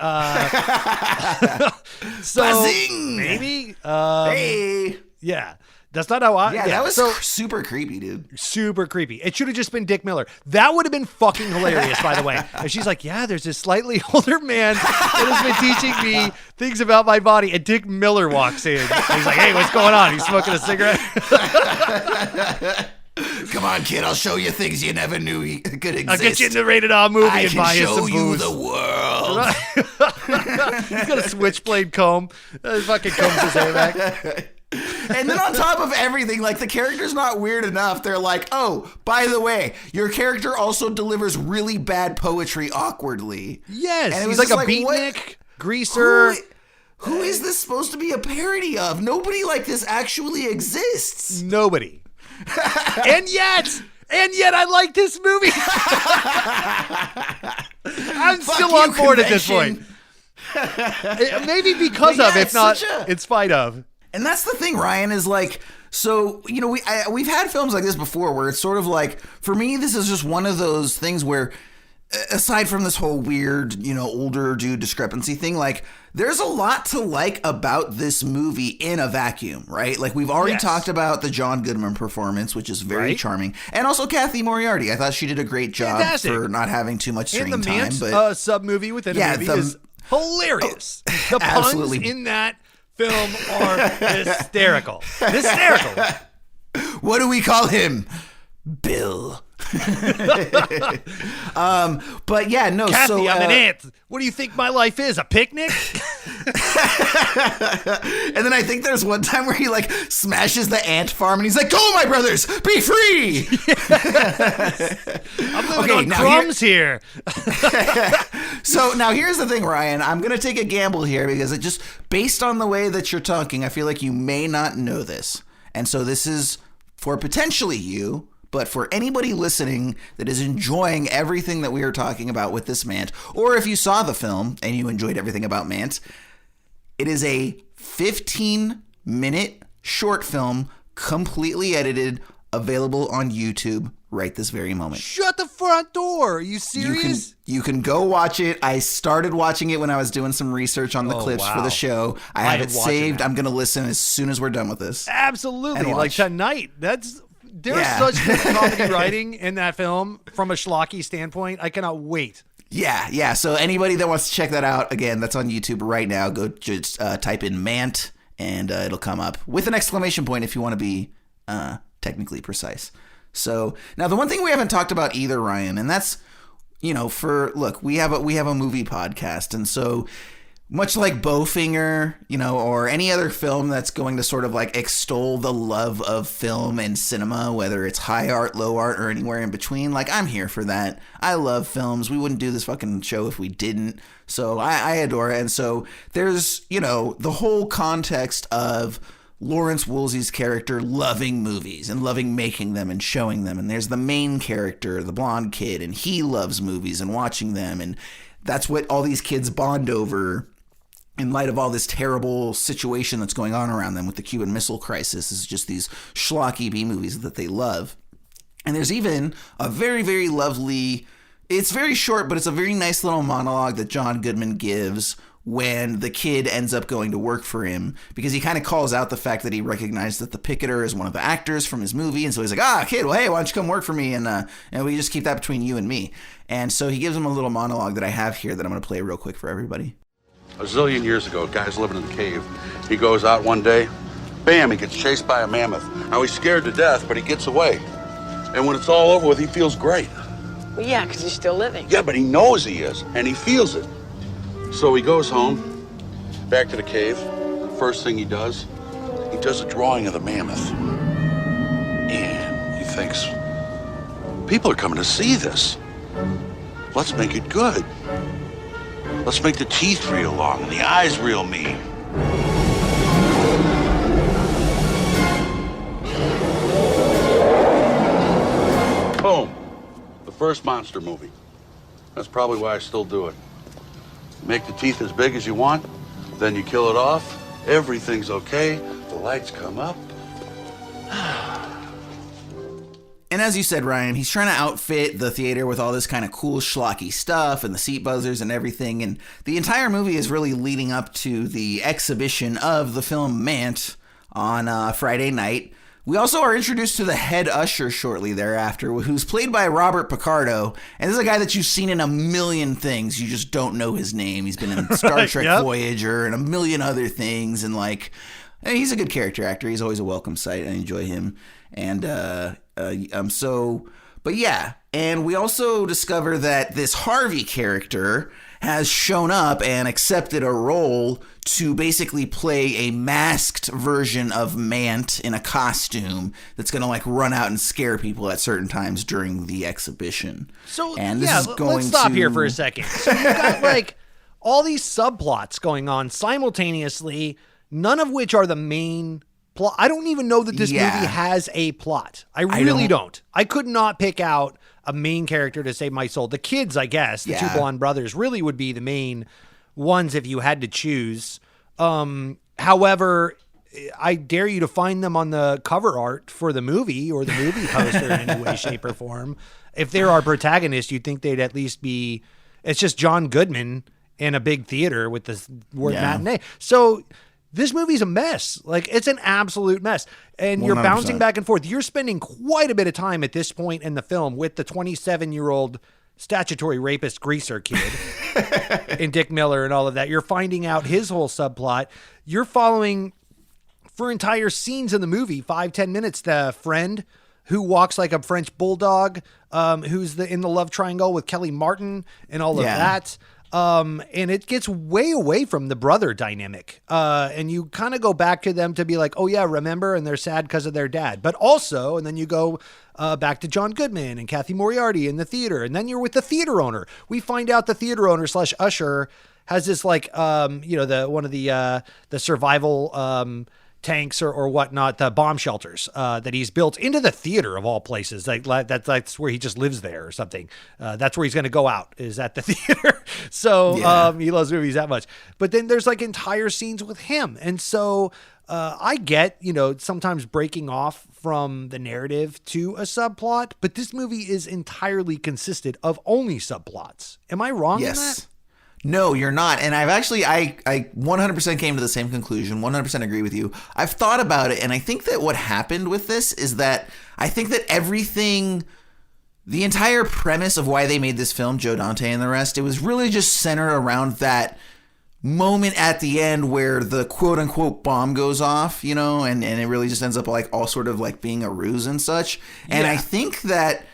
So Buzzing. Maybe. Hey. Yeah. That's not how I... Yeah, that was super creepy, dude. Super creepy. It should have just been Dick Miller. That would have been fucking hilarious, by the way. And she's like, yeah, there's this slightly older man that has been teaching me things about my body. And Dick Miller walks in. And he's like, hey, what's going on? He's smoking a cigarette. Come on, kid. I'll show you things you never knew could exist. I'll get you in the rated R movie and buy you some show you booze. the world. He's got a switchblade comb. He fucking combs his hair back. And then on top of everything, like, the character's not weird enough. They're like, oh, by the way, your character also delivers really bad poetry awkwardly. Yes, and he's like a beatnik, greaser. Who is this supposed to be a parody of? Nobody like this actually exists. Nobody. And yet I like this movie. I'm still on board at this point. Maybe because of, if not in spite of. And that's the thing, Ryan, is like, so, you know, we've had films like this before where it's sort of like, for me, this is just one of those things where, aside from this whole weird, you know, older dude discrepancy thing, like, there's a lot to like about this movie in a vacuum, right? Like, we've already talked about the John Goodman performance, which is very charming. And also Kathy Moriarty. I thought she did a great job for not having too much screen and the time. But sub-movie within a movie is hilarious. The puns in that film are hysterical. What do we call him? Bill. But yeah, no. Kathy, so I'm an ant. What do you think my life is? A picnic? And then I think there's one time where he like smashes the ant farm and he's like, "Go, my brothers, be free!" I'm living on crumbs here. So now here's the thing, Ryan. I'm gonna take a gamble here because it just based on the way that you're talking, I feel like you may not know this. And so this is for potentially you, but for anybody listening that is enjoying everything that we are talking about with this Mant, or if you saw the film and you enjoyed everything about Mant, it is a 15-minute short film, completely edited, available on YouTube right this very moment. Shut the front door. Are you serious? You can go watch it. I started watching it when I was doing some research on the clips for the show. I have it saved. I'm going to listen as soon as we're done with this. Absolutely. Like tonight. There's such good comedy writing in that film from a schlocky standpoint. I cannot wait. Yeah. So anybody that wants to check that out, again, that's on YouTube right now. Go just type in Mant and it'll come up with an exclamation point if you want to be technically precise. So now the one thing we haven't talked about either, Ryan, and that's, we have a movie podcast. And so much like Bowfinger, or any other film that's going to sort of like extol the love of film and cinema, whether it's high art, low art, or anywhere in between, like I'm here for that. I love films. We wouldn't do this fucking show if we didn't. So I adore it. And so there's, the whole context of Lawrence Woolsey's character loving movies and loving making them and showing them. And there's the main character, the blonde kid, and he loves movies and watching them. And that's what all these kids bond over in light of all this terrible situation that's going on around them with the Cuban Missile Crisis. Is just these schlocky B movies that they love. And there's even a very, very lovely, it's very short, but it's a very nice little monologue that John Goodman gives when the kid ends up going to work for him, because he kind of calls out the fact that he recognized that the picketer is one of the actors from his movie. And so he's like, kid, well, hey, why don't you come work for me? And we just keep that between you and me. And so he gives him a little monologue that I have here that I'm going to play real quick for everybody. A zillion years ago, a guy's living in the cave. He goes out one day, bam, he gets chased by a mammoth. Now he's scared to death, but he gets away. And when it's all over with, he feels great. Well, yeah, because he's still living. Yeah, but he knows he is, and he feels it. So he goes home, back to the cave. First thing he does a drawing of the mammoth. And he thinks, people are coming to see this. Let's make it good. Let's make the teeth real long and the eyes real mean. Boom. The first monster movie. That's probably why I still do it. Make the teeth as big as you want, then you kill it off. Everything's okay. The lights come up. And as you said, Ryan, he's trying to outfit the theater with all this kind of cool schlocky stuff and the seat buzzers and everything. And the entire movie is really leading up to the exhibition of the film Mant on Friday night. We also are introduced to the head usher shortly thereafter, who's played by Robert Picardo. And this is a guy that you've seen in a million things. You just don't know his name. He's been in Star Trek Voyager and a million other things. And he's a good character actor. He's always a welcome sight. I enjoy him. And but yeah. And we also discover that this Harvey character has shown up and accepted a role to basically play a masked version of Mant in a costume that's going to run out and scare people at certain times during the exhibition. So and this is going let's stop here for a second. So you've got all these subplots going on simultaneously, none of which are the main plot. I don't even know that this movie has a plot. I really don't. I could not pick out a main character to save my soul. The kids, I guess, the two blonde brothers really would be the main ones if you had to choose. However, I dare you to find them on the cover art for the movie or the movie poster in any way, shape, or form. If they're our protagonists, you'd think they'd at least be, it's just John Goodman in a big theater with the word matinee. So this movie's a mess. It's an absolute mess. And 100%. You're bouncing back and forth. You're spending quite a bit of time at this point in the film with the 27-year-old statutory rapist greaser kid and Dick Miller and all of that. You're finding out his whole subplot. You're following for entire scenes in the movie, 5-10 minutes, the friend who walks like a French bulldog, who's in the love triangle with Kelly Martin and all of that. And it gets way away from the brother dynamic. And you kind of go back to them to be like, oh yeah, remember? And they're sad because of their dad. But also, and then you go back to John Goodman and Kathy Moriarty in the theater. And then you're with the theater owner. We find out the theater owner / usher has this one of the survival tanks or whatnot, the bomb shelters that he's built into the theater of all places. Like that's where he just lives there or something. That's where he's going to go out, is at the theater. So he loves movies that much. But then there's like entire scenes with him. And so I get, sometimes breaking off from the narrative to a subplot, but this movie is entirely consisted of only subplots. Am I wrong in that? No, you're not. And I've actually, I 100% came to the same conclusion, 100% agree with you. I've thought about it, and I think that what happened with this is that I think that the entire premise of why they made this film, Joe Dante and the rest, it was really just centered around that moment at the end where the quote unquote bomb goes off, and it really just ends up like all sort of like being a ruse and such. And I think that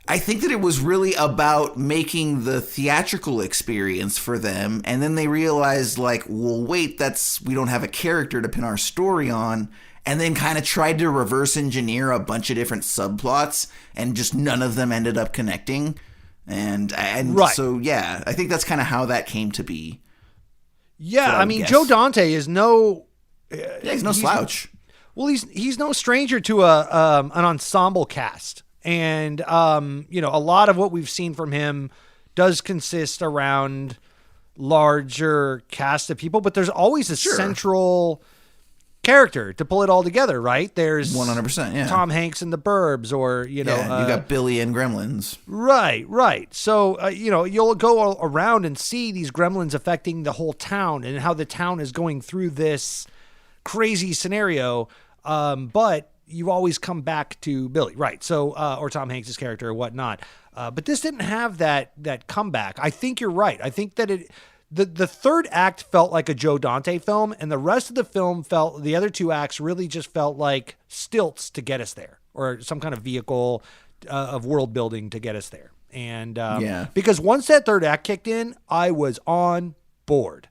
it was really about making the theatrical experience for them. And then they realized like, well, wait, we don't have a character to pin our story on. And then kind of tried to reverse engineer a bunch of different subplots, and just none of them ended up connecting. And so, yeah, I think that's kind of how that came to be. Yeah, I mean, Joe Dante is no... he's no slouch. Well, he's no stranger to an ensemble cast. And, a lot of what we've seen from him does consist around larger cast of people, but there's always a central character to pull it all together, right? There's 100%, yeah. Tom Hanks in The Burbs, or, you got Billy and Gremlins. Right. So, you'll go around and see these gremlins affecting the whole town and how the town is going through this crazy scenario. But you always come back to Billy, right? So, or Tom Hanks' character or whatnot. But this didn't have that comeback. I think you're right. I think that the third act felt like a Joe Dante film, and the rest of the film the other two acts really just felt like stilts to get us there, or some kind of vehicle of world building to get us there. And because once that third act kicked in, I was on board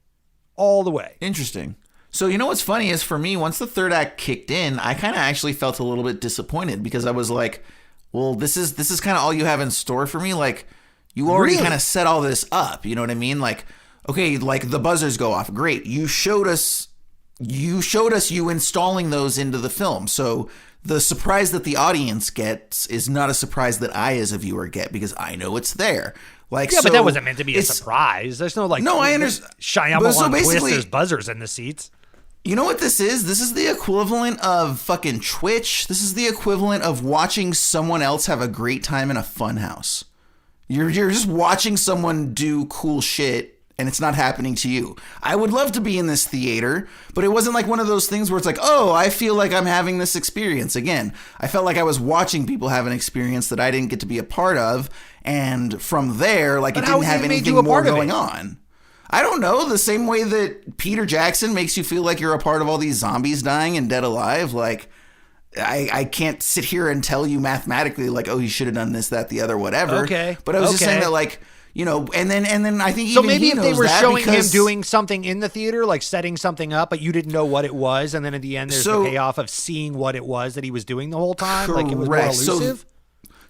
all the way. Interesting. So, what's funny is, for me, once the third act kicked in, I kind of actually felt a little bit disappointed, because I was like, well, this is kind of all you have in store for me. Like, you already kind of set all this up. You know what I mean? Like, okay, like the buzzers go off. Great. You showed us you installing those into the film. So the surprise that the audience gets is not a surprise that I as a viewer get, because I know it's there. Like, yeah, but that wasn't meant to be a surprise. There's no I understand. Shyamalan twist. There's buzzers in the seats. You know what this is? This is the equivalent of fucking Twitch. This is the equivalent of watching someone else have a great time in a fun house. You're just watching someone do cool shit, and it's not happening to you. I would love to be in this theater, but it wasn't like one of those things where it's like, oh, I feel like I'm having this experience. Again, I felt like I was watching people have an experience that I didn't get to be a part of, and from there, like, it didn't have anything more going on. I don't know, the same way that Peter Jackson makes you feel like you're a part of all these zombies dying and Dead Alive. Like, I can't sit here and tell you mathematically, like, oh, he should have done this, that, the other, whatever. Okay. But I was just saying that, like, and then I think so even maybe he if knows they were that, showing because him doing something in the theater, like setting something up, but you didn't know what it was, and then at the end there's the payoff of seeing what it was that he was doing the whole time. Correct. Like, it was more elusive.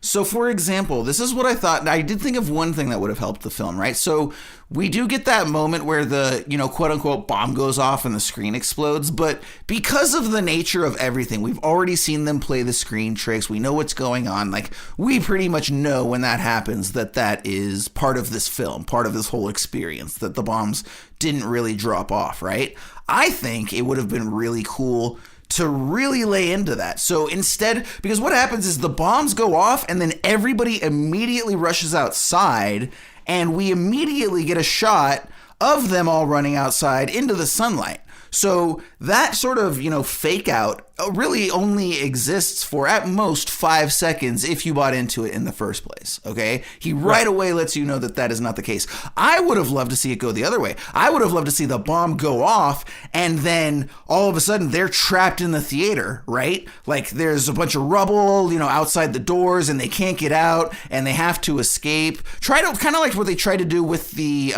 So, for example, this is what I thought. I did think of one thing that would have helped the film, right? So we do get that moment where the, quote unquote bomb goes off and the screen explodes. But because of the nature of everything, we've already seen them play the screen tricks. We know what's going on. Like, we pretty much know when that happens that is part of this film, part of this whole experience, that the bombs didn't really drop off, right? I think it would have been really cool to really lay into that. So instead, because what happens is the bombs go off and then everybody immediately rushes outside, and we immediately get a shot of them all running outside into the sunlight. So that sort of, fake out really only exists for at most 5 seconds if you bought into it in the first place, okay? He right away lets you know that is not the case. I would have loved to see it go the other way. I would have loved to see the bomb go off and then all of a sudden they're trapped in the theater, right? Like, there's a bunch of rubble, outside the doors, and they can't get out and they have to escape. Kind of like what they tried to do with the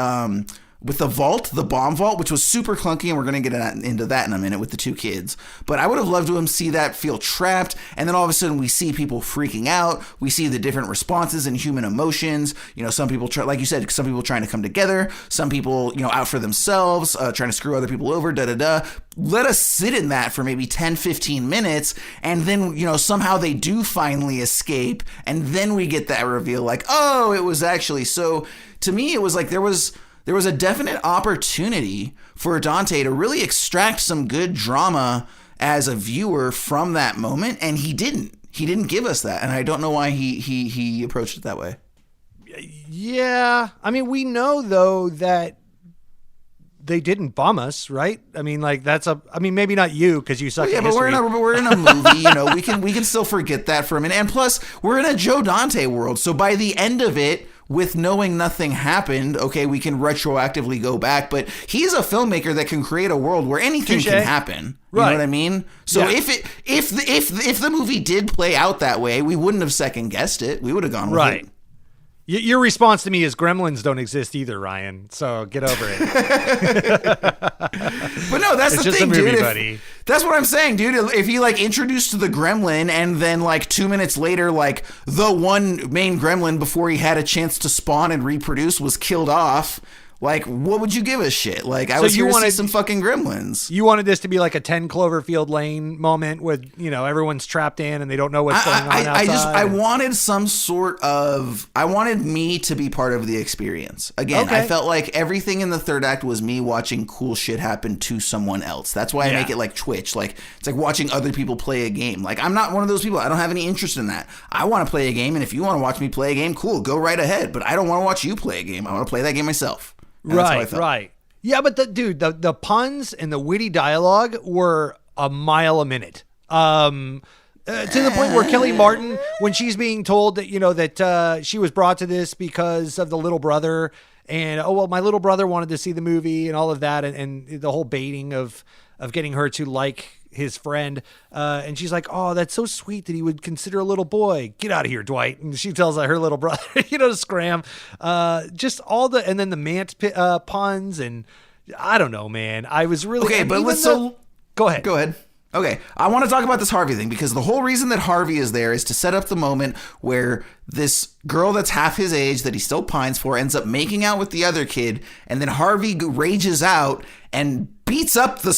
with the vault, the bomb vault, which was super clunky, and we're going to get into that in a minute with the two kids. But I would have loved to see that feel trapped, and then all of a sudden we see people freaking out. We see the different responses and human emotions. You know, some people, like you said, some people trying to come together, some people, you know, out for themselves, trying to screw other people over, da-da-da. Let us sit in that for maybe 10, 15 minutes, and then, you know, somehow they do finally escape, and then we get that reveal like, oh, it was actually. So to me, it was like there was a definite opportunity for Dante to really extract some good drama as a viewer from that moment, and he didn't. He didn't give us that, and I don't know why he approached it that way. Yeah, I mean, we know though that they didn't bum us, right? I mean, like maybe not you because you suck. Well, yeah, at but history. we're in a movie, you know. We can still forget that for a minute, and plus we're in a Joe Dante world, so by the end of it, with knowing nothing happened, okay, we can retroactively go back, but he's a filmmaker that can create a world where anything can happen. You know what I mean? So if the movie did play out that way, we wouldn't have second guessed it. We would have gone with it. Your response to me is gremlins don't exist either, Ryan. So get over it. But no, that's the thing, dude. Buddy. That's what I'm saying, dude. If you like introduced the gremlin and then like 2 minutes later, like the one main gremlin before he had a chance to spawn and reproduce was killed off, like, what would you give a shit? Like, I was here to see some fucking gremlins. You wanted this to be like a 10 Cloverfield Lane moment with, you know, everyone's trapped in and they don't know what's going on outside. I wanted some sort of, I wanted me to be part of the experience. Again, I felt like everything in the third act was me watching cool shit happen to someone else. That's why I make it like Twitch. Like, it's like watching other people play a game. Like, I'm not one of those people. I don't have any interest in that. I want to play a game, and if you want to watch me play a game, cool, go right ahead. But I don't want to watch you play a game. I want to play that game myself. Right. Yeah, but the puns and the witty dialogue were a mile a minute. To the point where Kelly Martin, when she's being told that, you know, that she was brought to this because of the little brother, and my little brother wanted to see the movie and all of that, and the whole baiting of getting her to like his friend, and she's like, oh, that's so sweet that he would consider a little boy. Get out of here, Dwight. And she tells her little brother, you know, to scram. Just all and then the Mant puns, and I don't know, man. I was really okay, but go ahead. Okay, I want to talk about this Harvey thing, because the whole reason that Harvey is there is to set up the moment where this girl that's half his age that he still pines for ends up making out with the other kid, and then Harvey rages out and beats up the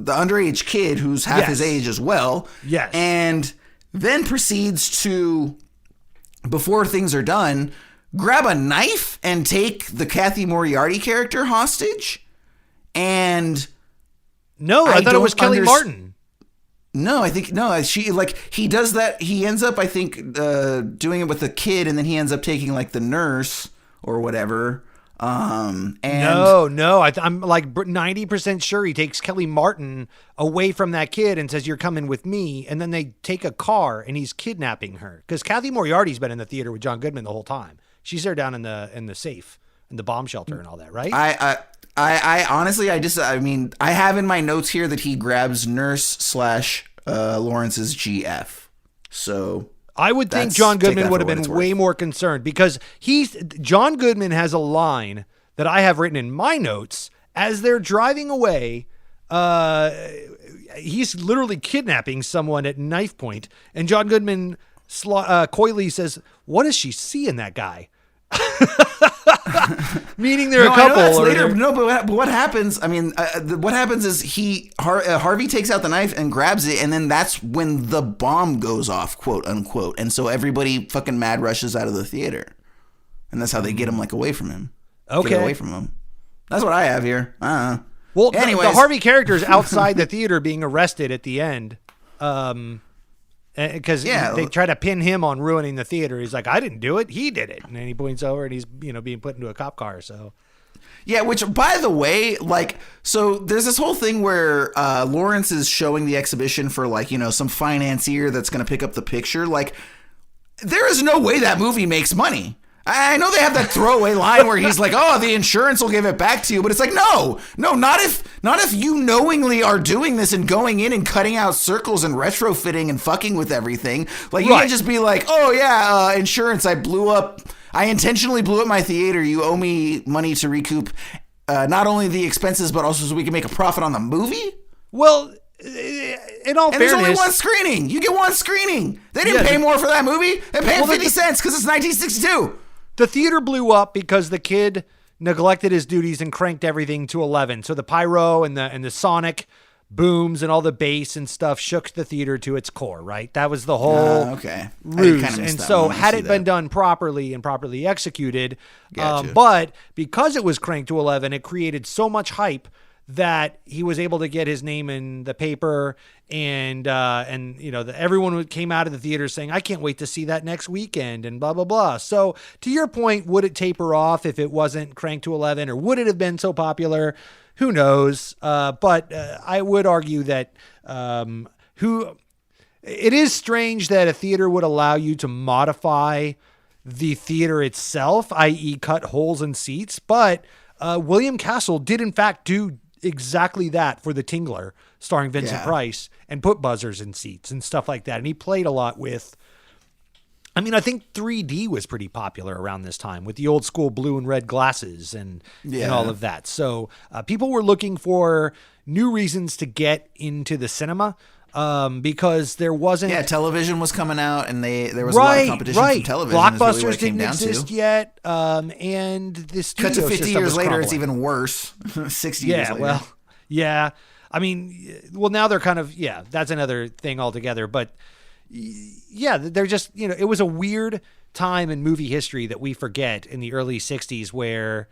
underage kid who's half his age as well. Yes. And then proceeds to, before things are done, grab a knife and take the Kathy Moriarty character hostage. And no, I thought it was Kelly Martin. No, I think he does that. He ends up, I think, doing it with the kid, and then he ends up taking like the nurse or whatever. And no, I'm like 90% sure he takes Kelly Martin away from that kid and says, you're coming with me. And then they take a car and he's kidnapping her, because Kathy Moriarty's been in the theater with John Goodman the whole time. She's there down in the safe, in the bomb shelter and all that, right? I honestly, I mean, I have in my notes here that he grabs nurse / Lawrence's GF. So I would think John Goodman would have been way more concerned, because John Goodman has a line that I have written in my notes as they're driving away. He's literally kidnapping someone at knife point, and John Goodman coyly says, "What does she see in that guy?" Meaning they're a couple. Later. No, but what happens? I mean, what happens is Harvey takes out the knife and grabs it, and then that's when the bomb goes off, quote unquote. And so everybody fucking mad rushes out of the theater, and that's how they get him like away from him. Okay, get away from him. That's what I have here. Well, anyways, the Harvey character is outside the theater being arrested at the end. Because they try to pin him on ruining the theater. He's like, I didn't do it. He did it. And then he points over and he's, being put into a cop car. So, yeah, which, by the way, so there's this whole thing where Lawrence is showing the exhibition for, some financier that's going to pick up the picture. Like, there is no way that movie makes money. I know they have that throwaway line where he's like, oh, the insurance will give it back to you. But it's like, no, not if you knowingly are doing this and going in and cutting out circles and retrofitting and fucking with everything. Like, you can't just be like, oh, yeah, insurance, I blew up I intentionally blew up my theater. You owe me money to recoup not only the expenses, but also so we can make a profit on the movie? Well, in all fairness, there's only one screening. You get one screening. They didn't pay more for that movie. They paid 50 cents because it's 1962. The theater blew up because the kid neglected his duties and cranked everything to 11. So the pyro and the sonic booms and all the bass and stuff shook the theater to its core, right? That was the whole ruse. And so had it been done properly and properly executed, but because it was cranked to 11, it created so much hype that he was able to get his name in the paper, and everyone came out of the theater saying, I can't wait to see that next weekend, and blah, blah, blah. So to your point, would it taper off if it wasn't cranked to 11, or would it have been so popular? Who knows? But I would argue that it is strange that a theater would allow you to modify the theater itself, i.e. cut holes in seats. But William Castle did in fact do exactly that for The Tingler, starring Vincent Price, and put buzzers in seats and stuff like that. And he played a lot with, I think 3D was pretty popular around this time with the old school blue and red glasses and all of that. So people were looking for new reasons to get into the cinema because there wasn't... Yeah, television was coming out and there was a lot of competition from television. Blockbusters really didn't exist yet. And the studio cut to 50 years later, crumbling. It's even worse. 60 years later. Well, yeah. Now they're kind of, that's another thing altogether. But they're just, it was a weird time in movie history that we forget in the early 60s where,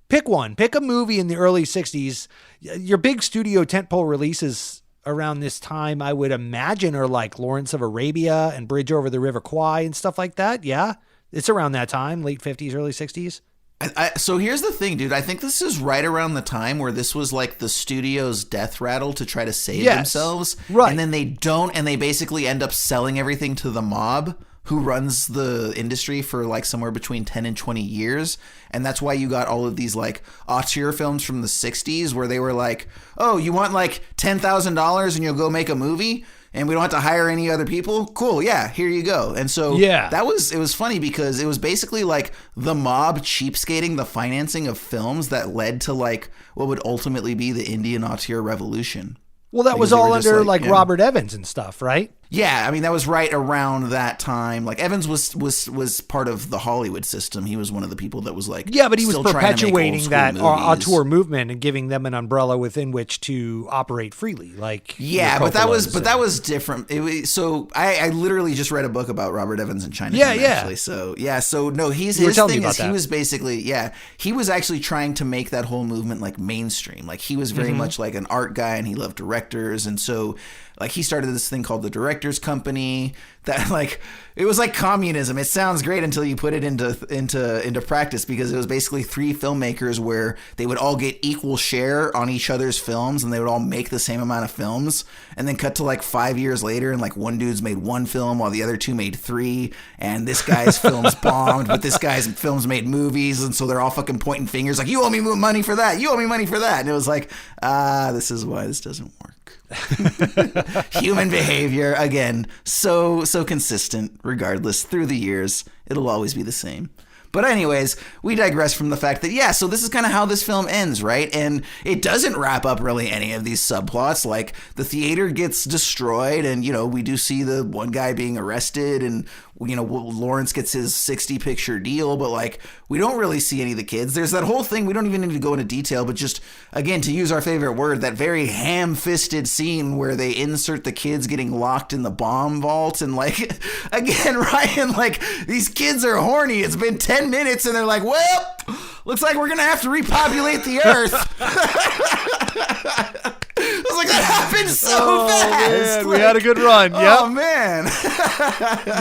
pick a movie in the early 60s. Your big studio tentpole releases around this time, I would imagine, are like Lawrence of Arabia and Bridge Over the River Kwai and stuff like that. Yeah. It's around that time, late 50s, early 60s. So here's the thing, dude. I think this is right around the time where this was like the studio's death rattle to try to save themselves. Right. And then they don't, and they basically end up selling everything to the mob, who runs the industry for like somewhere between 10 and 20 years. And that's why you got all of these like auteur films from the 60s where they were like, oh, you want like $10,000 and you'll go make a movie? And we don't have to hire any other people? Cool, yeah, here you go. And so it was funny because it was basically like the mob cheapskating the financing of films that led to like what would ultimately be the Indian auteur revolution. Well, that was all under like Robert Evans and stuff, right? Yeah, that was right around that time. Like Evans was part of the Hollywood system. He was one of the people that was like, but he was perpetuating that auteur movement and giving them an umbrella within which to operate freely. Like, but that was different. I literally just read a book about Robert Evans in China. Actually. So no, his thing is he was basically he was actually trying to make that whole movement like mainstream. Like he was very much like an art guy and he loved directors, and so like he started this thing called the Directors Company that like it was like communism. It sounds great until you put it into practice, because it was basically 3 filmmakers where they would all get equal share on each other's films and they would all make the same amount of films, and then cut to like 5 years later and like one dude's made 1 film while the other 2 made 3, and this guy's films bombed but this guy's films made movies, and so they're all fucking pointing fingers like, you owe me money for that, you owe me money for that, and it was like, this is why this doesn't work. Human behavior, again, so consistent regardless through the years. It'll always be the same. But anyways, we digress from the fact that, so this is kind of how this film ends, right? And it doesn't wrap up really any of these subplots. Like, the theater gets destroyed and, we do see the one guy being arrested and, Lawrence gets his 60-picture deal, but, like, we don't really see any of the kids. There's that whole thing, we don't even need to go into detail, but just, again, to use our favorite word, that very ham-fisted scene where they insert the kids getting locked in the bomb vault and, like, again, Ryan, like, these kids are horny. It's been 10 minutes and they're like, well, looks like we're gonna have to repopulate the earth. I was like, that happened so fast. Man, like, we had a good run. Oh man.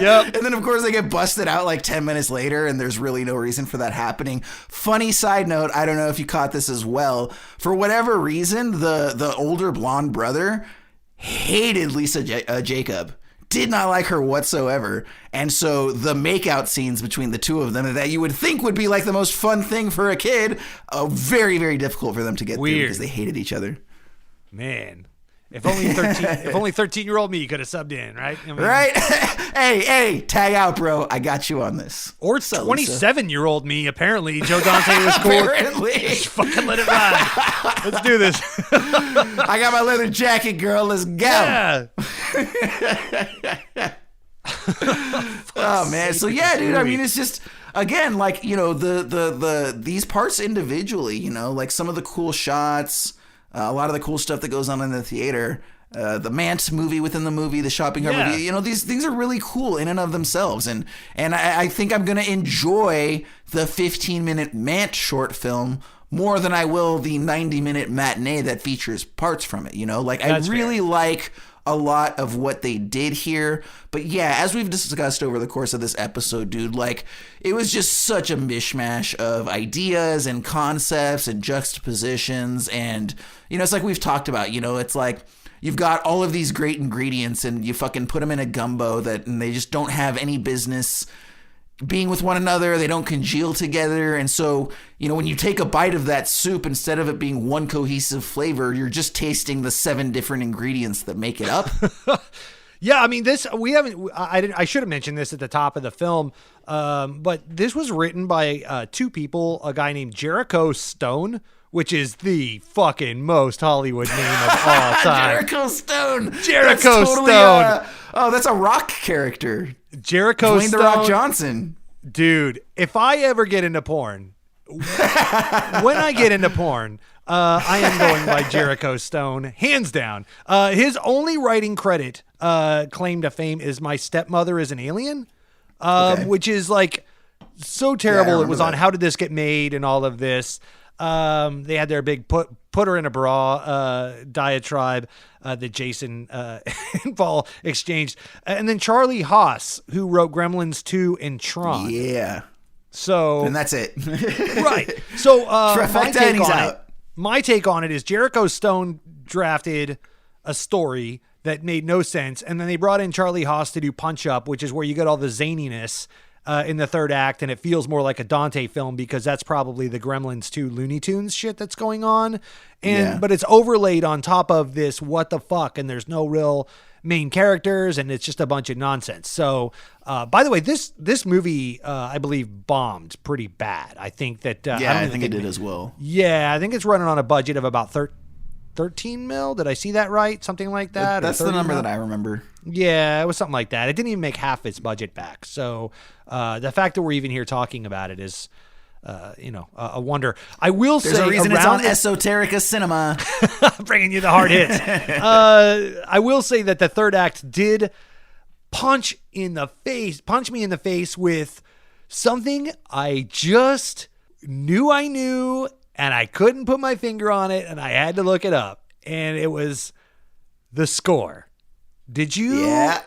Yep. And then of course they get busted out like 10 minutes later, and there's really no reason for that happening. Funny side note, I don't know if you caught this as well. For whatever reason, the older blonde brother hated Lisa Jacob. Did not like her whatsoever. And so the makeout scenes between the two of them that you would think would be like the most fun thing for a kid, very, very difficult for them to get through because they hated each other. Man. If only 13-year-old me could have subbed in, right? I mean, Right? hey, tag out, bro. I got you on this. Or 27-year-old me, apparently. Joe Dante was cool. Apparently. Just fucking let it ride. Let's do this. I got my leather jacket, girl. Let's go. Yeah. Oh, man. So, yeah, dude, I mean, it's just... Again, like, you know, these parts individually, you know, like some of the cool shots, a lot of the cool stuff that goes on in the theater, the Mant movie within the movie, the shopping cart movie, you know, these things are really cool in and of themselves. And I think I'm going to enjoy the 15-minute Mant short film more than I will the 90-minute Matinee that features parts from it, you know? Like, I really like a lot of what they did here. But yeah, as we've discussed over the course of this episode, dude, like, it was just such a mishmash of ideas and concepts and juxtapositions. And, you know, it's like we've talked about, you know, it's like you've got all of these great ingredients and you fucking put them in a gumbo and they just don't have any business being with one another. They don't congeal together. And so, you know, when you take a bite of that soup, instead of it being one cohesive flavor, you're just tasting the 7 different ingredients that make it up. Yeah, I mean, I should have mentioned this at the top of the film, but this was written by 2 people, a guy named Jericho Stone, which is the fucking most Hollywood name of all time. Jericho Stone. Jericho Stone. That's a Rock character. Jericho Dwayne Stone. The Rock Johnson. Dude, if I ever get into porn, when I get into porn, I am going by Jericho Stone, hands down. His only writing credit, claim to fame, is My Stepmother is an Alien, which is like so terrible. Yeah, it was on How Did This Get Made and all of this. They had their big put her in a bra diatribe that Jason and Paul exchanged. And then Charlie Haas, who wrote Gremlins 2 and Tron. Yeah. So, and that's it. Right. So my take on it is Jericho Stone drafted a story that made no sense, and then they brought in Charlie Haas to do Punch Up, which is where you get all the zaniness in the third act, and it feels more like a Dante film because that's probably the Gremlins 2 Looney Tunes shit that's going on. But it's overlaid on top of this what the fuck, and there's no real main characters, and it's just a bunch of nonsense. So, by the way, this movie, I believe, bombed pretty bad. I think that... I think it did as well. Yeah, I think it's running on a budget of about 13 mil. Did I see that right? Something like that? That's the number that I remember. Yeah, it was something like that. It didn't even make half its budget back. So the fact that we're even here talking about it is, a wonder. I will say... There's a reason it's on Esoterica Cinema. Bringing you the hard hits. I will say that the third act did punch me in the face with something I just knew I knew, and I couldn't put my finger on it, and I had to look it up. And it was the score. Did you? Yeah.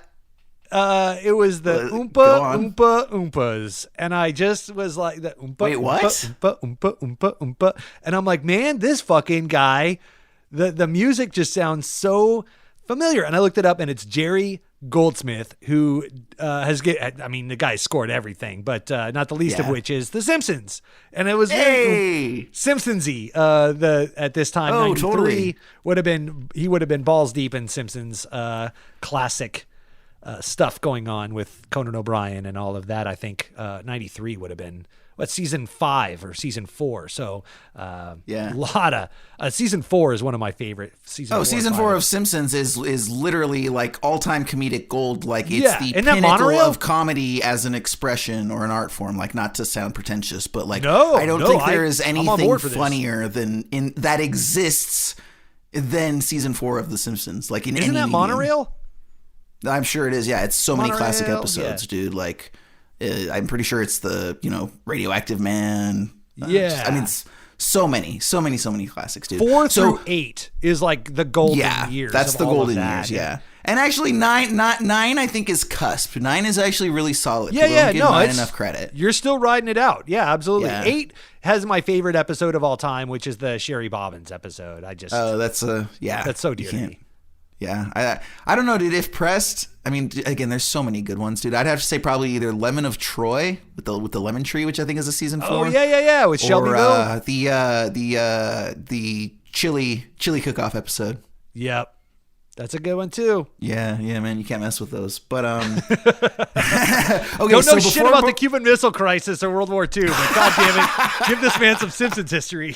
It was the Oompa Oompas. And I just was like, the Oompa, Wait, what? Oompa. And I'm like, man, this fucking guy, the music just sounds so familiar. And I looked it up, and it's Jerry Goldsmith, who the guy scored everything, but not the least of which is The Simpsons. And it was Simpsons-y. At this time, 93 totally. he would have been balls deep in Simpsons classic stuff going on with Conan O'Brien and all of that. I think 93 would have been season 5 or season 4. So a lot of season 4 is one of my favorite seasons. Season 4 of Simpsons is literally like all-time comedic gold. Like it's the Isn't pinnacle of comedy as an expression or an art form. Like, not to sound pretentious, but like I don't think there is anything funnier than that exists than season 4 of The Simpsons. Like in Isn't any that monorail? I'm sure it is. Yeah, it's so many classic Monorail, episodes, dude. Like, I'm pretty sure it's the Radioactive Man. So many classics, dude. 4 through 8 is like the golden years. That's the golden years. Yeah. And actually, 9 I think is cusp. 9 is actually really solid. Don't give 9 enough credit. You're still riding it out. Yeah, absolutely. Yeah. 8 has my favorite episode of all time, which is the Sherry Bobbins episode. That's so dear to me. Yeah, I don't know, dude. If pressed, I mean, again, there's so many good ones, dude. I'd have to say probably either Lemon of Troy with the lemon tree, which I think is a season 4. Oh yeah, with Shelbyville. The chili cook-off episode. Yep. That's a good one too. Yeah, man, you can't mess with those. But okay, don't know shit about the Cuban Missile Crisis or World War II, but God damn it, give this man some Simpsons history.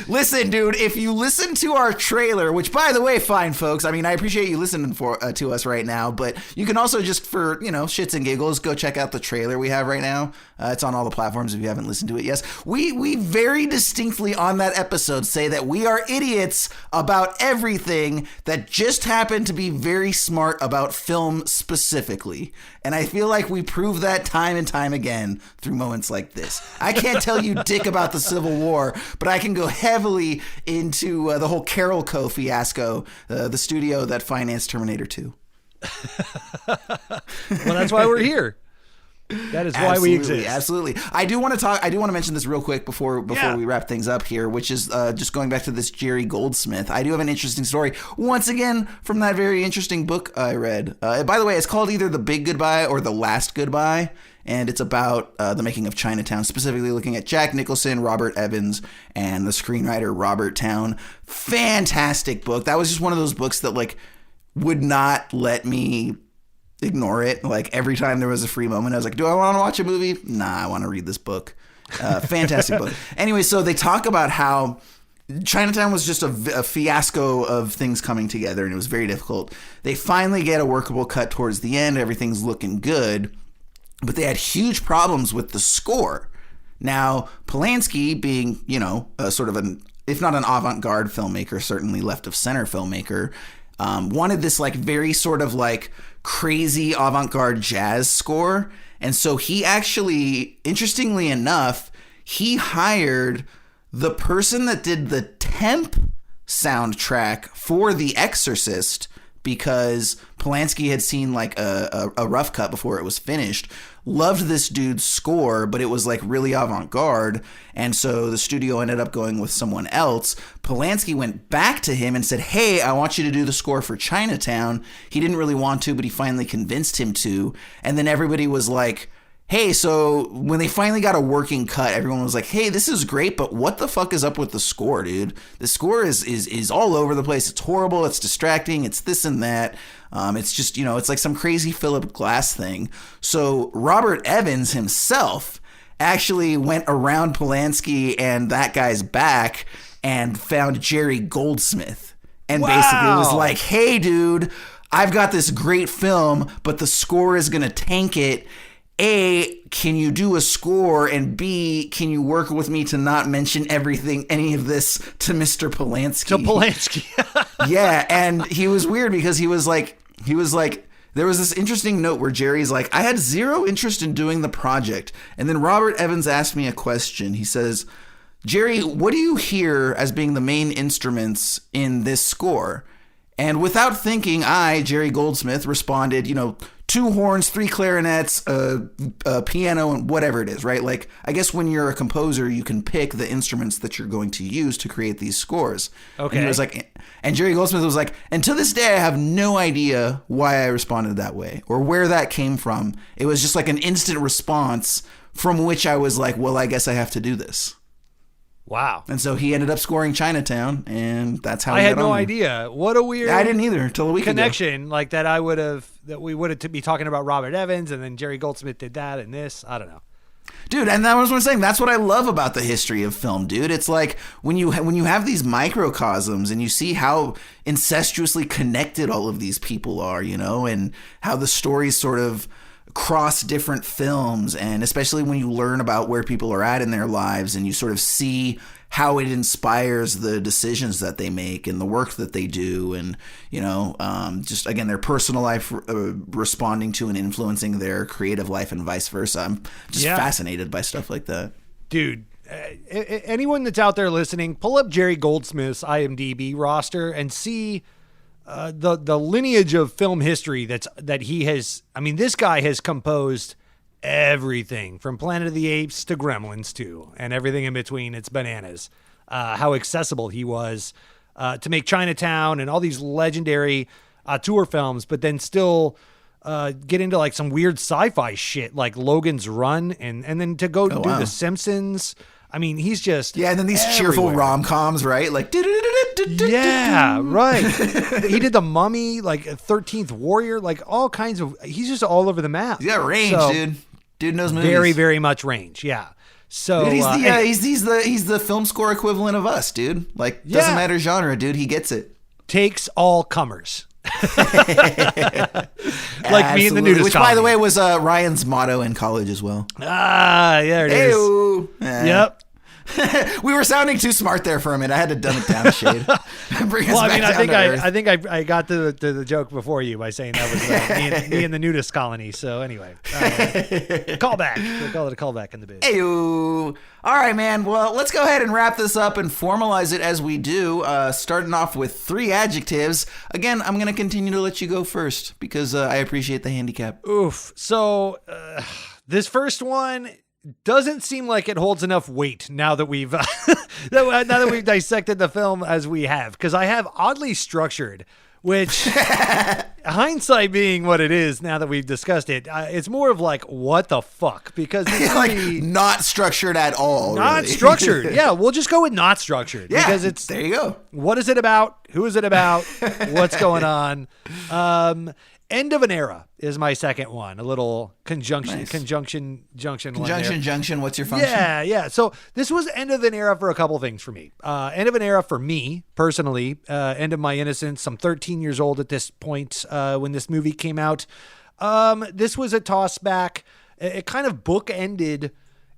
Listen, dude, if you listen to our trailer, which by the way, fine folks, I mean, I appreciate you listening to us right now, but you can also just for, shits and giggles, go check out the trailer we have right now. It's on all the platforms if you haven't listened to it. Yes, we very distinctly on that episode say that we are idiots about everything that just happen to be very smart about film specifically. And I feel like we prove that time and time again through moments like this. I can't tell you dick about the Civil War, but I can go heavily into the whole Carol Co. fiasco, the studio that financed Terminator 2. Well, that's why we're here. That is why we exist. Absolutely. I do want to mention this real quick before we wrap things up here, which is just going back to this Jerry Goldsmith. I do have an interesting story, once again, from that very interesting book I read. By the way, it's called either The Big Goodbye or The Last Goodbye, and it's about the making of Chinatown, specifically looking at Jack Nicholson, Robert Evans, and the screenwriter Robert Towne. Fantastic book. That was just one of those books that would not let me ignore it. Like every time there was a free moment, I was like, do I want to watch a movie? Nah, I want to read this book. Fantastic book. Anyway, so they talk about how Chinatown was just a fiasco of things coming together, and it was very difficult. They finally get a workable cut towards the end. Everything's looking good, but they had huge problems with the score. Now, Polanski being, sort of if not an avant-garde filmmaker, certainly left of center filmmaker, wanted this very sort of crazy avant-garde jazz score. And so he actually, interestingly enough, he hired the person that did the temp soundtrack for The Exorcist, because Polanski had seen a rough cut before it was finished, loved this dude's score, but it was really avant-garde, and so the studio ended up going with someone else. Polanski went back to him and said, hey, I want you to do the score for Chinatown. He didn't really want to, but he finally convinced him to, and then everybody was like, hey, so when they finally got a working cut, everyone was like, hey, this is great, but what the fuck is up with the score, dude? The score is all over the place. It's horrible. It's distracting. It's this and that. It's just, it's like some crazy Philip Glass thing. So Robert Evans himself actually went around Polanski and that guy's back and found Jerry Goldsmith and basically was like, hey, dude, I've got this great film, but the score is going to tank it. A, can you do a score? And B, can you work with me to not mention any of this to Mr. Polanski? To Polanski. Yeah, and he was weird because he was like, there was this interesting note where Jerry's like, I had zero interest in doing the project. And then Robert Evans asked me a question. He says, Jerry, what do you hear as being the main instruments in this score? And without thinking, Jerry Goldsmith, responded, 2 horns, 3 clarinets, a piano, and whatever it is, right? I guess when you're a composer, you can pick the instruments that you're going to use to create these scores. Okay. And he was and Jerry Goldsmith was like, and to this day, I have no idea why I responded that way or where that came from. It was just an instant response from which I was like, well, I guess I have to do this. Wow. And so he ended up scoring Chinatown, and that's how I had no idea. What a weird I didn't either until a week connection ago. that we would have be talking about Robert Evans, and then Jerry Goldsmith did that and this. I don't know. Dude, and that was what I'm saying. That's what I love about the history of film, dude. It's like when you have these microcosms and you see how incestuously connected all of these people are, and how the stories sort of cross different films, and especially when you learn about where people are at in their lives and you sort of see how it inspires the decisions that they make and the work that they do, and just again their personal life responding to and influencing their creative life and vice versa. I'm just fascinated by stuff like that, dude. Anyone that's out there listening, pull up Jerry Goldsmith's IMDb roster and see the lineage of film history that he has. I mean, this guy has composed everything from Planet of the Apes to Gremlins 2 and everything in between. It's bananas how accessible he was to make Chinatown and all these legendary auteur films, but then still get into some weird sci-fi shit like Logan's Run and then to go do The Simpsons. I mean, he's just and then these cheerful rom-coms, right? Yeah, right. He did The Mummy, like 13th Warrior, like all kinds of. He's just all over the map. He's got range, dude. Dude knows movies. Very, very much range. Yeah. So dude, he's the film score equivalent of us, dude. Like doesn't matter genre, dude. He gets it. Takes all comers. Like me in the nudist Which, colony. by the way, was Ryan's motto in college as well. Ah, there it is. Yep. We were sounding too smart there for a minute. I had to dumb it down a shade. I think I got to the joke before you by saying that was me in the nudist colony. So anyway, callback. We'll call it a callback in the biz. Ew. All right, man. Well, let's go ahead and wrap this up and formalize it as we do. Starting off with 3 adjectives. Again, I'm going to continue to let you go first because I appreciate the handicap. Oof. So this first one doesn't seem like it holds enough weight now that we've now that we've dissected the film as we have, because I have oddly structured, which hindsight being what it is now that we've discussed it, it's more of like what the fuck, because it's like not structured at all. Not really. Structured. Yeah, we'll just go with not structured because it's there. You go. What is it about? Who is it about? What's going on? End of an era is my second one. A little junction. What's your function? Yeah. So this was end of an era for a couple of things for me. End of an era for me personally. End of my innocence. I'm 13 years old at this point when this movie came out. This was a toss back. It kind of bookended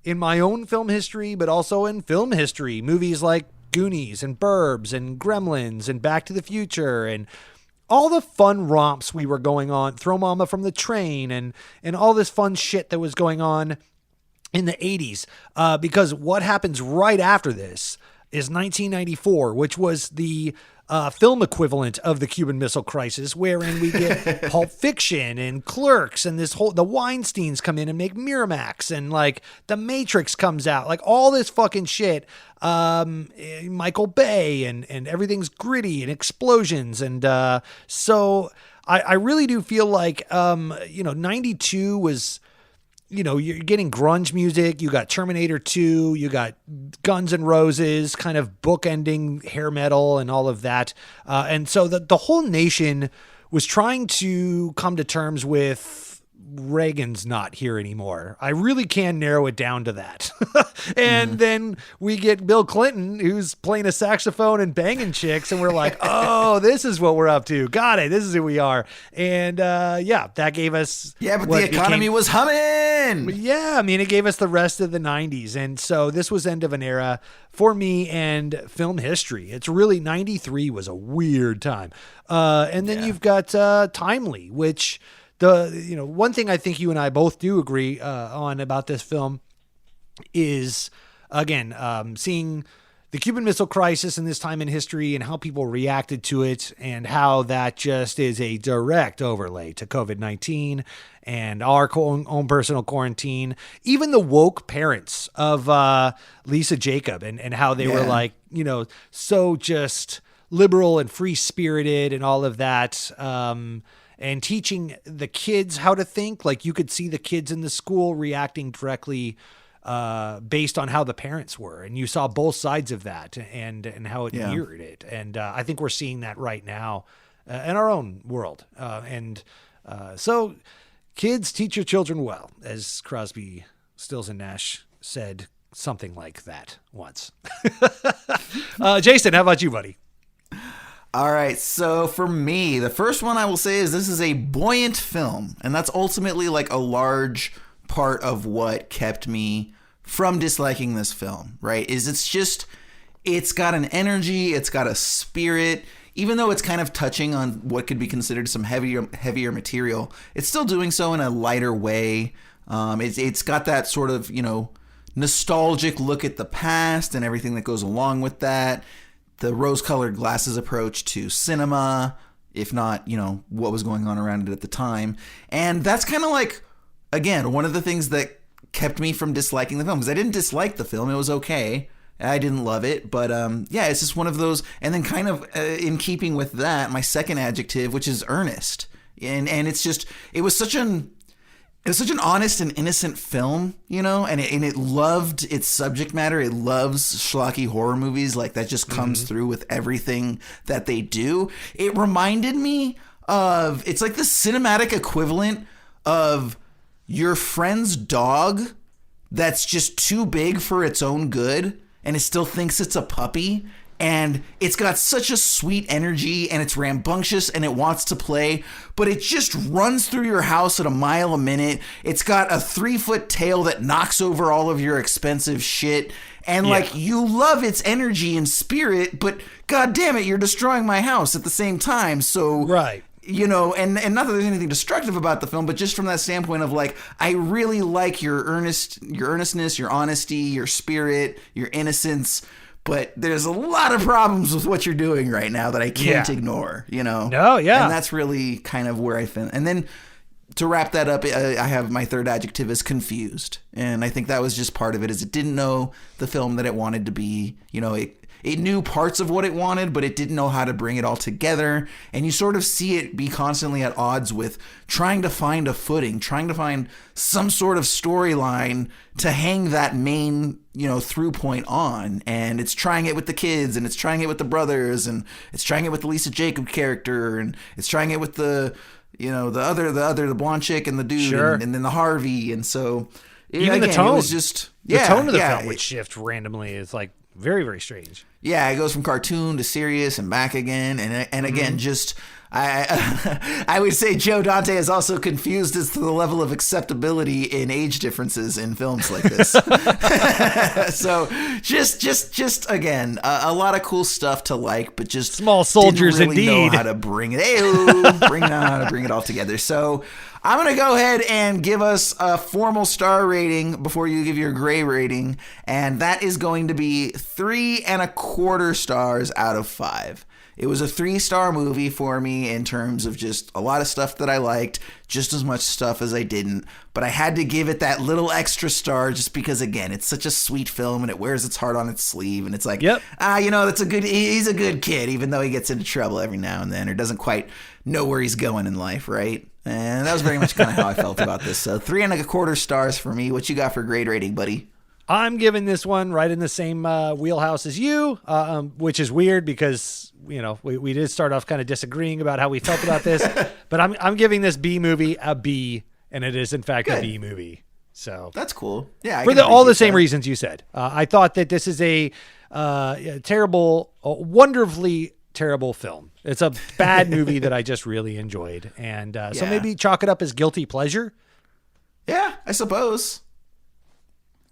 in my own film history, but also in film history. Movies like Goonies and Burbs and Gremlins and Back to the Future and all the fun romps we were going on, Throw Mama from the Train, and all this fun shit that was going on in the 80s. Because what happens right after this is 1994, which was the film equivalent of the Cuban Missile Crisis, wherein we get Pulp Fiction and Clerks, and the Weinsteins come in and make Miramax, and like The Matrix comes out, like all this fucking shit. Michael Bay and everything's gritty and explosions, and so I really do feel like 92 was. You're getting grunge music. You got Terminator 2. You got Guns N' Roses, kind of bookending hair metal and all of that. And so the whole nation was trying to come to terms with Reagan's not here anymore. I really can narrow it down to that. And then we get Bill Clinton, who's playing a saxophone and banging chicks, and we're like, oh, this is what we're up to. Got it. This is who we are. And that gave us... Yeah, but the economy was humming. Yeah, I mean, it gave us the rest of the 90s. And so this was end of an era for me and film history. It's really, 93 was a weird time. And then you've got Timely, which... one thing I think you and I both do agree on about this film is, again, seeing the Cuban Missile Crisis in this time in history and how people reacted to it, and how that just is a direct overlay to COVID-19 and our own personal quarantine. Even the woke parents of Lisa Jacob and how they were like, so just liberal and free-spirited and all of that. And teaching the kids how to think. Like, you could see the kids in the school reacting directly based on how the parents were. And you saw both sides of that and how it mirrored it. And I think we're seeing that right now in our own world. So kids, teach your children well, as Crosby, Stills, and Nash said something like that once. Jason, how about you, buddy? All right, so for me, the first one I will say is this is a buoyant film, and that's ultimately like a large part of what kept me from disliking this film, right? It's got an energy, it's got a spirit, even though it's kind of touching on what could be considered some heavier material, it's still doing so in a lighter way. It's got that sort of, nostalgic look at the past and everything that goes along with that. The rose-colored glasses approach to cinema, if not, what was going on around it at the time. And that's kind of like, again, one of the things that kept me from disliking the film, because I didn't dislike the film. It was okay. I didn't love it, but it's just one of those. And then kind of in keeping with that, my second adjective, which is earnest. And it's just, it was such it was such an honest and innocent film, you know, and it loved its subject matter. It loves schlocky horror movies. Like, that just comes through with everything that they do. It reminded me of, it's like the cinematic equivalent of your friend's dog that's just too big for its own good, and it still thinks it's a puppy. And it's got such a sweet energy, and it's rambunctious, and it wants to play, but it just runs through your house at a mile a minute. It's got a 3-foot tail that knocks over all of your expensive shit. And like, you love its energy and spirit, but god damn it, you're destroying my house at the same time. So, right. You know, and not that there's anything destructive about the film, but just from that standpoint of like, I really like your earnestness, your honesty, your spirit, your innocence. But there's a lot of problems with what you're doing right now that I can't ignore, you know? No, yeah. And that's really kind of where I feel. And then to wrap that up, I have my third adjective is confused. And I think that was just part of it, is it didn't know the film that it wanted to be. You know, it knew parts of what it wanted, but it didn't know how to bring it all together. And you sort of see it be constantly at odds with trying to find a footing, trying to find some sort of storyline to hang that main, you know, through point on. And it's trying it with the kids, and it's trying it with the brothers, and it's trying it with the Lisa Jacob character, and it's trying it with the, you know, the blonde chick and the dude, and then the Harvey. And so even the tone, it was just, the tone of the film would shift randomly. It's like very, very strange. Yeah, it goes from cartoon to serious and back again, and again, just I would say Joe Dante is also confused as to the level of acceptability in age differences in films like this. So just again, a lot of cool stuff to like, but just small soldiers didn't really indeed. know how to bring it. How to bring it all together. So I'm going to go ahead and give us a formal star rating before you give your gray rating. And that is going to be 3.25 stars out of 5. It was a 3-star movie for me in terms of just a lot of stuff that I liked, just as much stuff as I didn't. But I had to give it that little extra star just because, again, it's such a sweet film and it wears its heart on its sleeve. And it's like, you know, he's a good kid, even though he gets into trouble every now and then or doesn't quite know where he's going in life, right? And that was very much kind of how I felt about this. So 3.25 stars for me. What you got for grade rating, buddy? I'm giving this one right in the same wheelhouse as you, which is weird because, you know, we did start off kind of disagreeing about how we felt about this, but I'm giving this B movie a B, and it is in fact a B movie. So that's cool. Yeah, for all the same reasons you said. I thought that this is a terrible, wonderfully terrible film. It's a bad movie that I just really enjoyed, and so maybe chalk it up as guilty pleasure. Yeah, I suppose.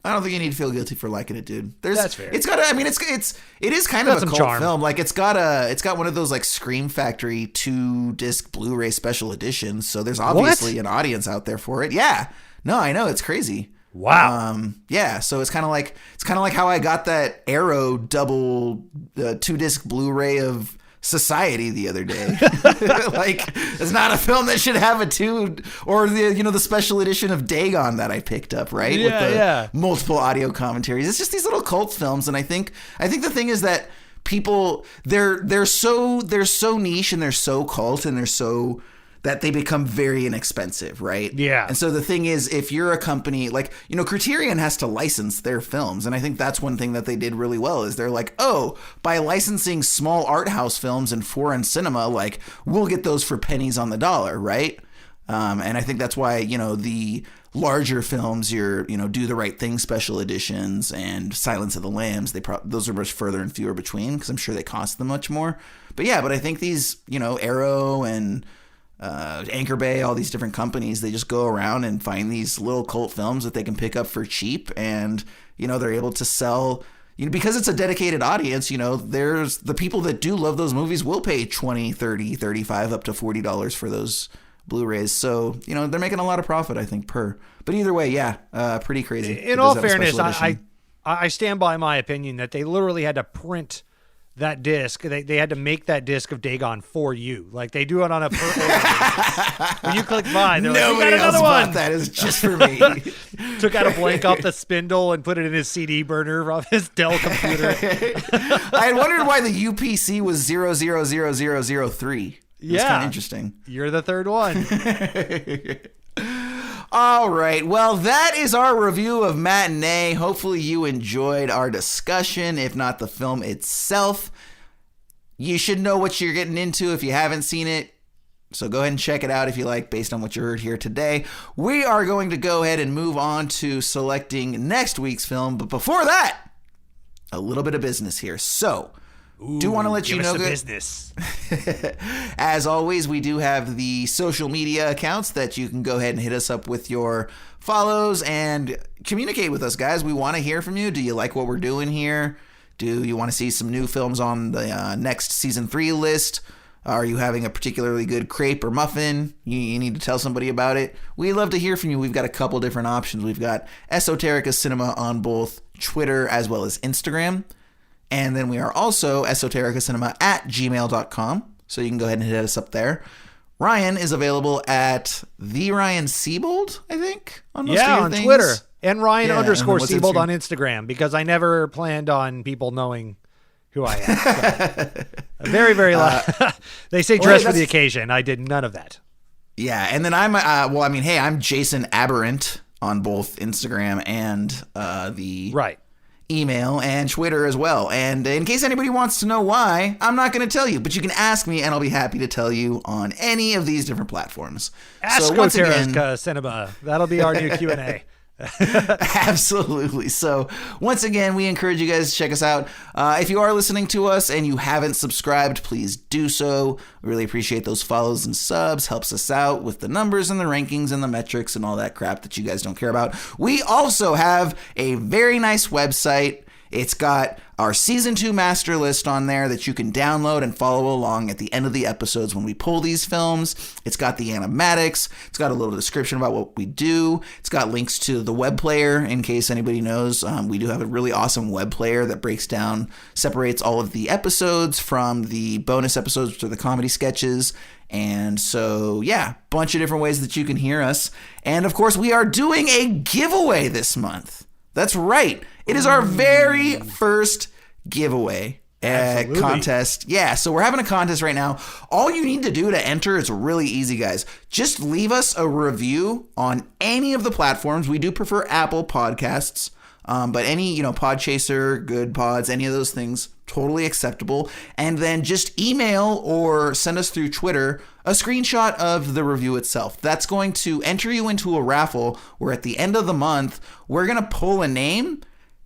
I don't think you need to feel guilty for liking it, dude. That's fair. It's got. It is kind of a cult film. Like it's got one of those like Scream Factory 2-disc Blu-ray special editions. So there's obviously an audience out there for it. Yeah. No, I know, it's crazy. Wow. Yeah. So it's kind of like how I got that Arrow double 2-disc Blu-ray of Society the other day. Like, it's not a film that should have a 2, or the special edition of Dagon that I picked up, right? Yeah, with the multiple audio commentaries. It's just these little cult films, and I think the thing is that people they're so niche and they're so cult and they're so that they become very inexpensive, right? Yeah. And so the thing is, if you're a company like, Criterion has to license their films. And I think that's one thing that they did really well is they're like, oh, by licensing small art house films and foreign cinema, like we'll get those for pennies on the dollar, right? And I think that's why, the larger films, your, Do the Right Thing special editions and Silence of the Lambs, those are much further and fewer between because I'm sure they cost them much more. But I think these, Arrow and Anchor Bay, all these different companies, they just go around and find these little cult films that they can pick up for cheap, and they're able to sell, because it's a dedicated audience. There's the people that do love those movies will pay $20, $30, $35 up to $40 for those Blu-rays. So they're making a lot of profit, I think, per. But either way, pretty crazy. In all fairness, I stand by my opinion that they literally had to print that disc. They had to make that disc of Dagon for you. Like they do it on a per order basis. When you click buy, they're like, we got another one. That is just for me. Took out a blank off the spindle and put it in his CD burner off his Dell computer. I had wondered why the UPC was 000003. It's kind of interesting. You're the third one. All right. Well, that is our review of Matinee. Hopefully you enjoyed our discussion, if not the film itself. You should know what you're getting into if you haven't seen it. So go ahead and check it out if you like, based on what you heard here today. We are going to go ahead and move on to selecting next week's film. But before that, a little bit of business here. So, do want to let you know the business. As always, we do have the social media accounts that you can go ahead and hit us up with your follows and communicate with us, guys. We want to hear from you. Do you like what we're doing here? Do you want to see some new films on the next season 3 list? Are you having a particularly good crepe or muffin? You need to tell somebody about it. We'd love to hear from you. We've got a couple different options. We've got Esoterica Cinema on both Twitter as well as Instagram. And then we are also esotericacinema@gmail.com. So you can go ahead and hit us up there. Ryan is available at the Ryan Siebold, I think, on most of your on things. Twitter. And Ryan Yeah, _Siebold and then what's on Instagram, because I never planned on people knowing who I am. So. Very, very loud. They say dress for the occasion. I did none of that. Yeah, and then I'm Jason Aberrant on both Instagram and the email and Twitter as well. And in case anybody wants to know why, I'm not going to tell you, but you can ask me and I'll be happy to tell you on any of these different platforms. Esoterica Cinema. That'll be our new Q&A. Absolutely. So once again, we encourage you guys to check us out. If you are listening to us and you haven't subscribed, please do so. We really appreciate those follows and subs. Helps us out with the numbers and the rankings and the metrics and all that crap that you guys don't care about. We also have a very nice website. It's got our season 2 master list on there that you can download and follow along at the end of the episodes when we pull these films. It's got the animatics. It's got a little description about what we do. It's got links to the web player in case anybody knows. We do have a really awesome web player that breaks down, separates all of the episodes from the bonus episodes to the comedy sketches. And so, yeah, bunch of different ways that you can hear us. And of course, we are doing a giveaway this month. That's right. It is our very first giveaway contest. Yeah, so we're having a contest right now. All you need to do to enter is really easy, guys. Just leave us a review on any of the platforms. We do prefer Apple Podcasts, but any, Podchaser, Good Pods, any of those things, totally acceptable. And then just email or send us through Twitter a screenshot of the review itself. That's going to enter you into a raffle where at the end of the month, we're going to pull a name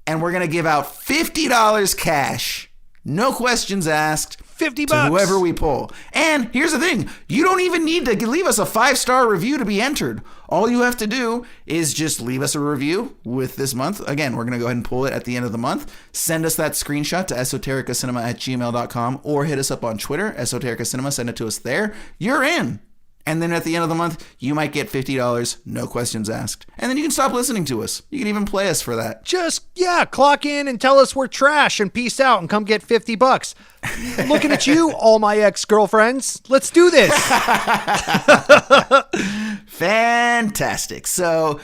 and we're going to give out $50 cash. No questions asked. $50 to whoever we pull. And here's the thing. You don't even need to leave us a 5-star review to be entered. All you have to do is just leave us a review with this month. Again, we're going to go ahead and pull it at the end of the month. Send us that screenshot to esotericacinema@gmail.com or hit us up on Twitter, Esoterica Cinema. Send it to us there. You're in. And then at the end of the month, you might get $50, no questions asked. And then you can stop listening to us. You can even play us for that. Just, clock in and tell us we're trash and peace out and come get $50. Looking at you, all my ex-girlfriends. Let's do this. Fantastic. So,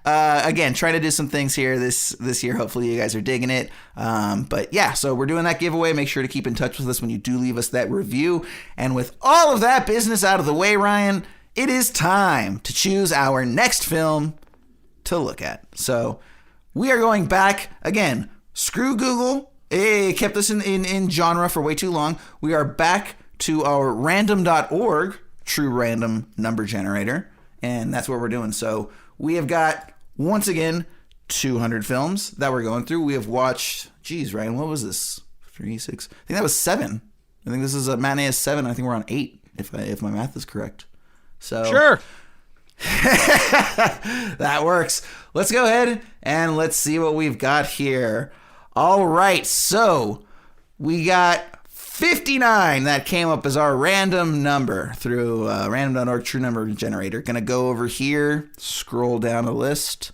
again, trying to do some things here this year. Hopefully you guys are digging it. So we're doing that giveaway. Make sure to keep in touch with us when you do leave us that review. And with all of that business out of the way, Ryan, it is time to choose our next film to look at. So we are going back again. Screw Google. It kept us in genre for way too long. We are back to our random.org true random number generator. And that's what we're doing. So we have got, once again, 200 films that we're going through. We have watched, Ryan, what was this? 3, 6, I think that was 7. I think this is a Matinee is 7. I think we're on 8, if my math is correct. So sure. That works. Let's go ahead and let's see what we've got here. All right, so we got 59 that came up as our random number through random.org true number generator. Gonna go over here, scroll down the list.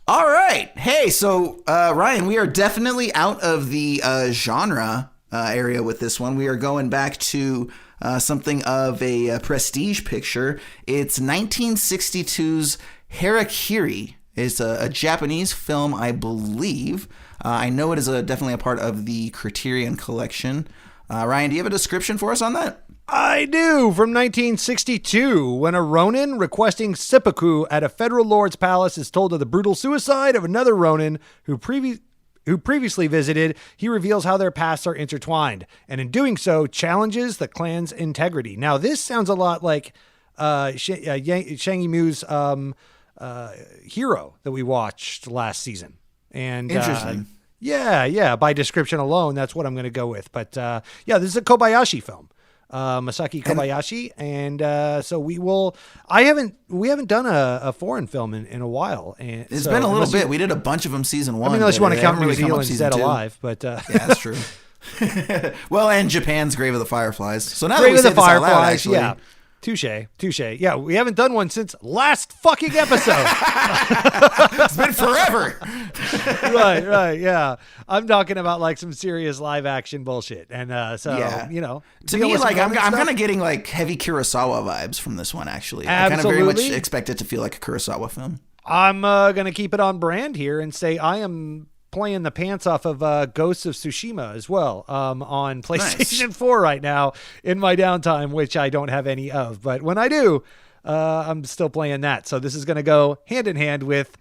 All right. Hey, so Ryan, we are definitely out of the genre area with this one. We are going back to something of a prestige picture. It's 1962's Harakiri. It's a Japanese film, I believe. I know it is definitely a part of the Criterion collection. Ryan, do you have a description for us on that? I do, from 1962, when a Ronin requesting seppuku at a federal lord's palace is told of the brutal suicide of another Ronin who previously visited, he reveals how their pasts are intertwined, and in doing so, challenges the clan's integrity. Now, this sounds a lot like Shang Yimou's Hero that we watched last season. And interesting. Yeah. By description alone, that's what I'm going to go with. But this is a Kobayashi film. Masaki Kobayashi, and so we haven't done a foreign film in a while, and it's been a little bit. We did a bunch of them season 1. I mean, unless you want to count New Zealand's Dead Alive, but yeah, that's true. Well, and Japan's Grave of the Fireflies. So now Grave that we of the say this out Fireflies, loud, actually, yeah. Touche. Yeah, we haven't done one since last fucking episode. It's been forever. Right, yeah. I'm talking about like some serious live action bullshit. And you know. To me, like, I'm kind of getting like heavy Kurosawa vibes from this one, actually. Absolutely. I kind of very much expect it to feel like a Kurosawa film. I'm going to keep it on brand here and say I am playing the pants off of Ghosts of Tsushima as well on PlayStation 4 right now in my downtime, which I don't have any of. But when I do, I'm still playing that. So this is going to go hand in hand with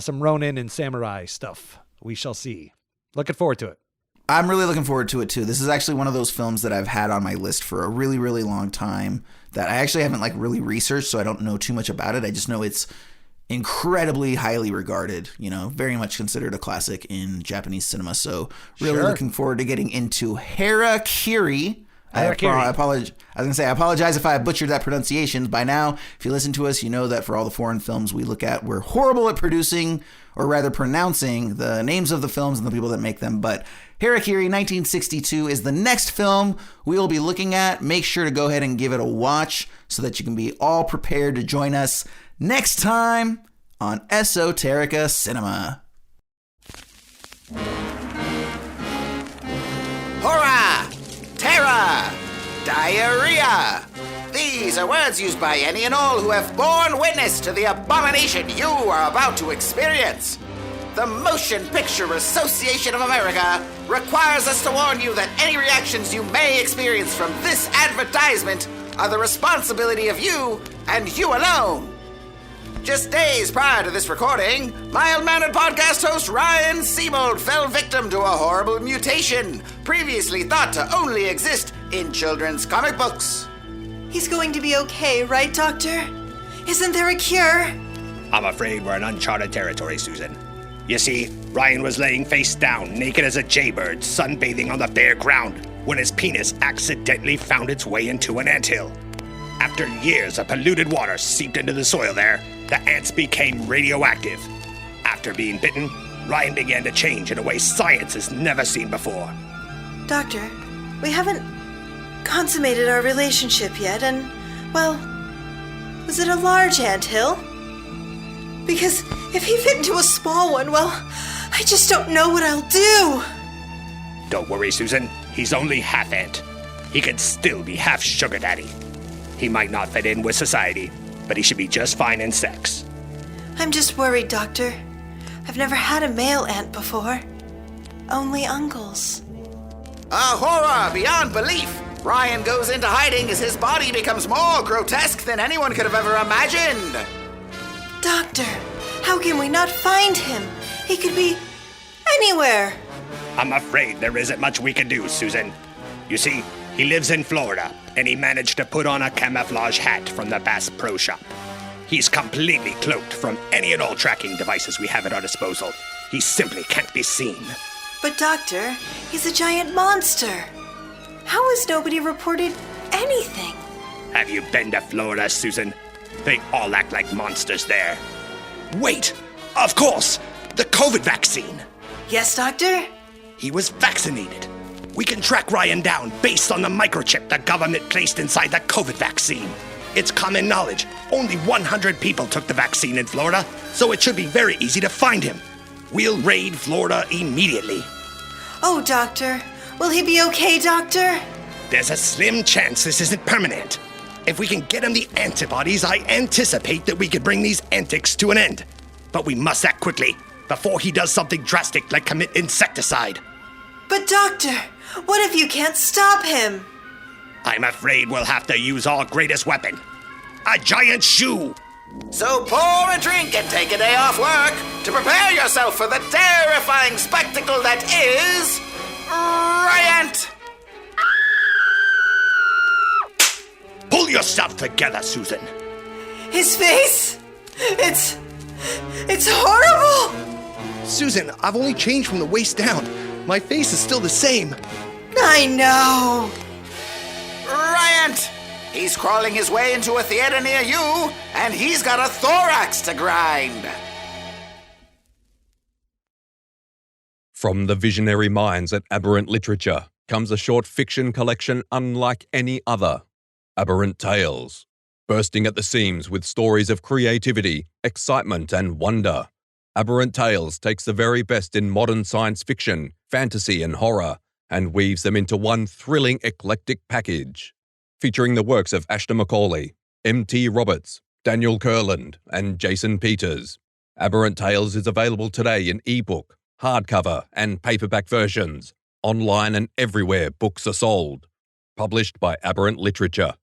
some Ronin and samurai stuff. We shall see. Looking forward to it. I'm really looking forward to it too. This is actually one of those films that I've had on my list for a really, really long time that I actually haven't like really researched, so I don't know too much about it. I just know it's incredibly highly regarded, you know, very much considered a classic in Japanese cinema. So really looking forward to getting into Harakiri. I apologize if I butchered that pronunciation. By now, if you listen to us, you know that for all the foreign films we look at, we're horrible at producing, or rather pronouncing, the names of the films and the people that make them. But Harakiri 1962 is the next film we will be looking at. Make sure to go ahead and give it a watch so that you can be all prepared to join us next time on Esoterica Cinema. Horror! Terror! Diarrhea! These are words used by any and all who have borne witness to the abomination you are about to experience. The Motion Picture Association of America requires us to warn you that any reactions you may experience from this advertisement are the responsibility of you and you alone. Just days prior to this recording, mild-mannered podcast host Ryan Seabold fell victim to a horrible mutation, previously thought to only exist in children's comic books. He's going to be okay, right, Doctor? Isn't there a cure? I'm afraid we're in uncharted territory, Susan. You see, Ryan was laying face down, naked as a jaybird, sunbathing on the bare ground, when his penis accidentally found its way into an anthill. After years of polluted water seeped into the soil there, the ants became radioactive. After being bitten, Ryan began to change in a way science has never seen before. Doctor, we haven't consummated our relationship yet, and, well, was it a large anthill? Because if he fit into a small one, well, I just don't know what I'll do. Don't worry, Susan. He's only half ant. He can still be half sugar daddy. He might not fit in with society, but he should be just fine in sex. I'm just worried, Doctor. I've never had a male ant before. Only uncles. A horror beyond belief. Ryan goes into hiding as his body becomes more grotesque than anyone could have ever imagined. Doctor, how can we not find him? He could be anywhere. I'm afraid there isn't much we can do, Susan. You see, he lives in Florida, and he managed to put on a camouflage hat from the Bass Pro Shop. He's completely cloaked from any and all tracking devices we have at our disposal. He simply can't be seen. But Doctor, he's a giant monster. How has nobody reported anything? Have you been to Florida, Susan? They all act like monsters there. Wait! Of course! The COVID vaccine! Yes, Doctor? He was vaccinated. We can track Ryan down based on the microchip the government placed inside the COVID vaccine. It's common knowledge. Only 100 people took the vaccine in Florida, so it should be very easy to find him. We'll raid Florida immediately. Oh, Doctor. Will he be okay, Doctor? There's a slim chance this isn't permanent. If we can get him the antibodies, I anticipate that we could bring these antics to an end. But we must act quickly, before he does something drastic like commit insecticide. But Doctor, what if you can't stop him? I'm afraid we'll have to use our greatest weapon. A giant shoe! So pour a drink and take a day off work to prepare yourself for the terrifying spectacle that is... Riot! Pull yourself together, Susan. His face? It's horrible! Susan, I've only changed from the waist down. My face is still the same. I know. Riot! He's crawling his way into a theater near you, and he's got a thorax to grind. From the visionary minds at Aberrant Literature comes a short fiction collection unlike any other. Aberrant Tales, bursting at the seams with stories of creativity, excitement, and wonder. Aberrant Tales takes the very best in modern science fiction, fantasy, and horror, and weaves them into one thrilling, eclectic package. Featuring the works of Ashton Macaulay, M.T. Roberts, Daniel Kurland, and Jason Peters. Aberrant Tales is available today in ebook, hardcover, and paperback versions, online and everywhere books are sold. Published by Aberrant Literature.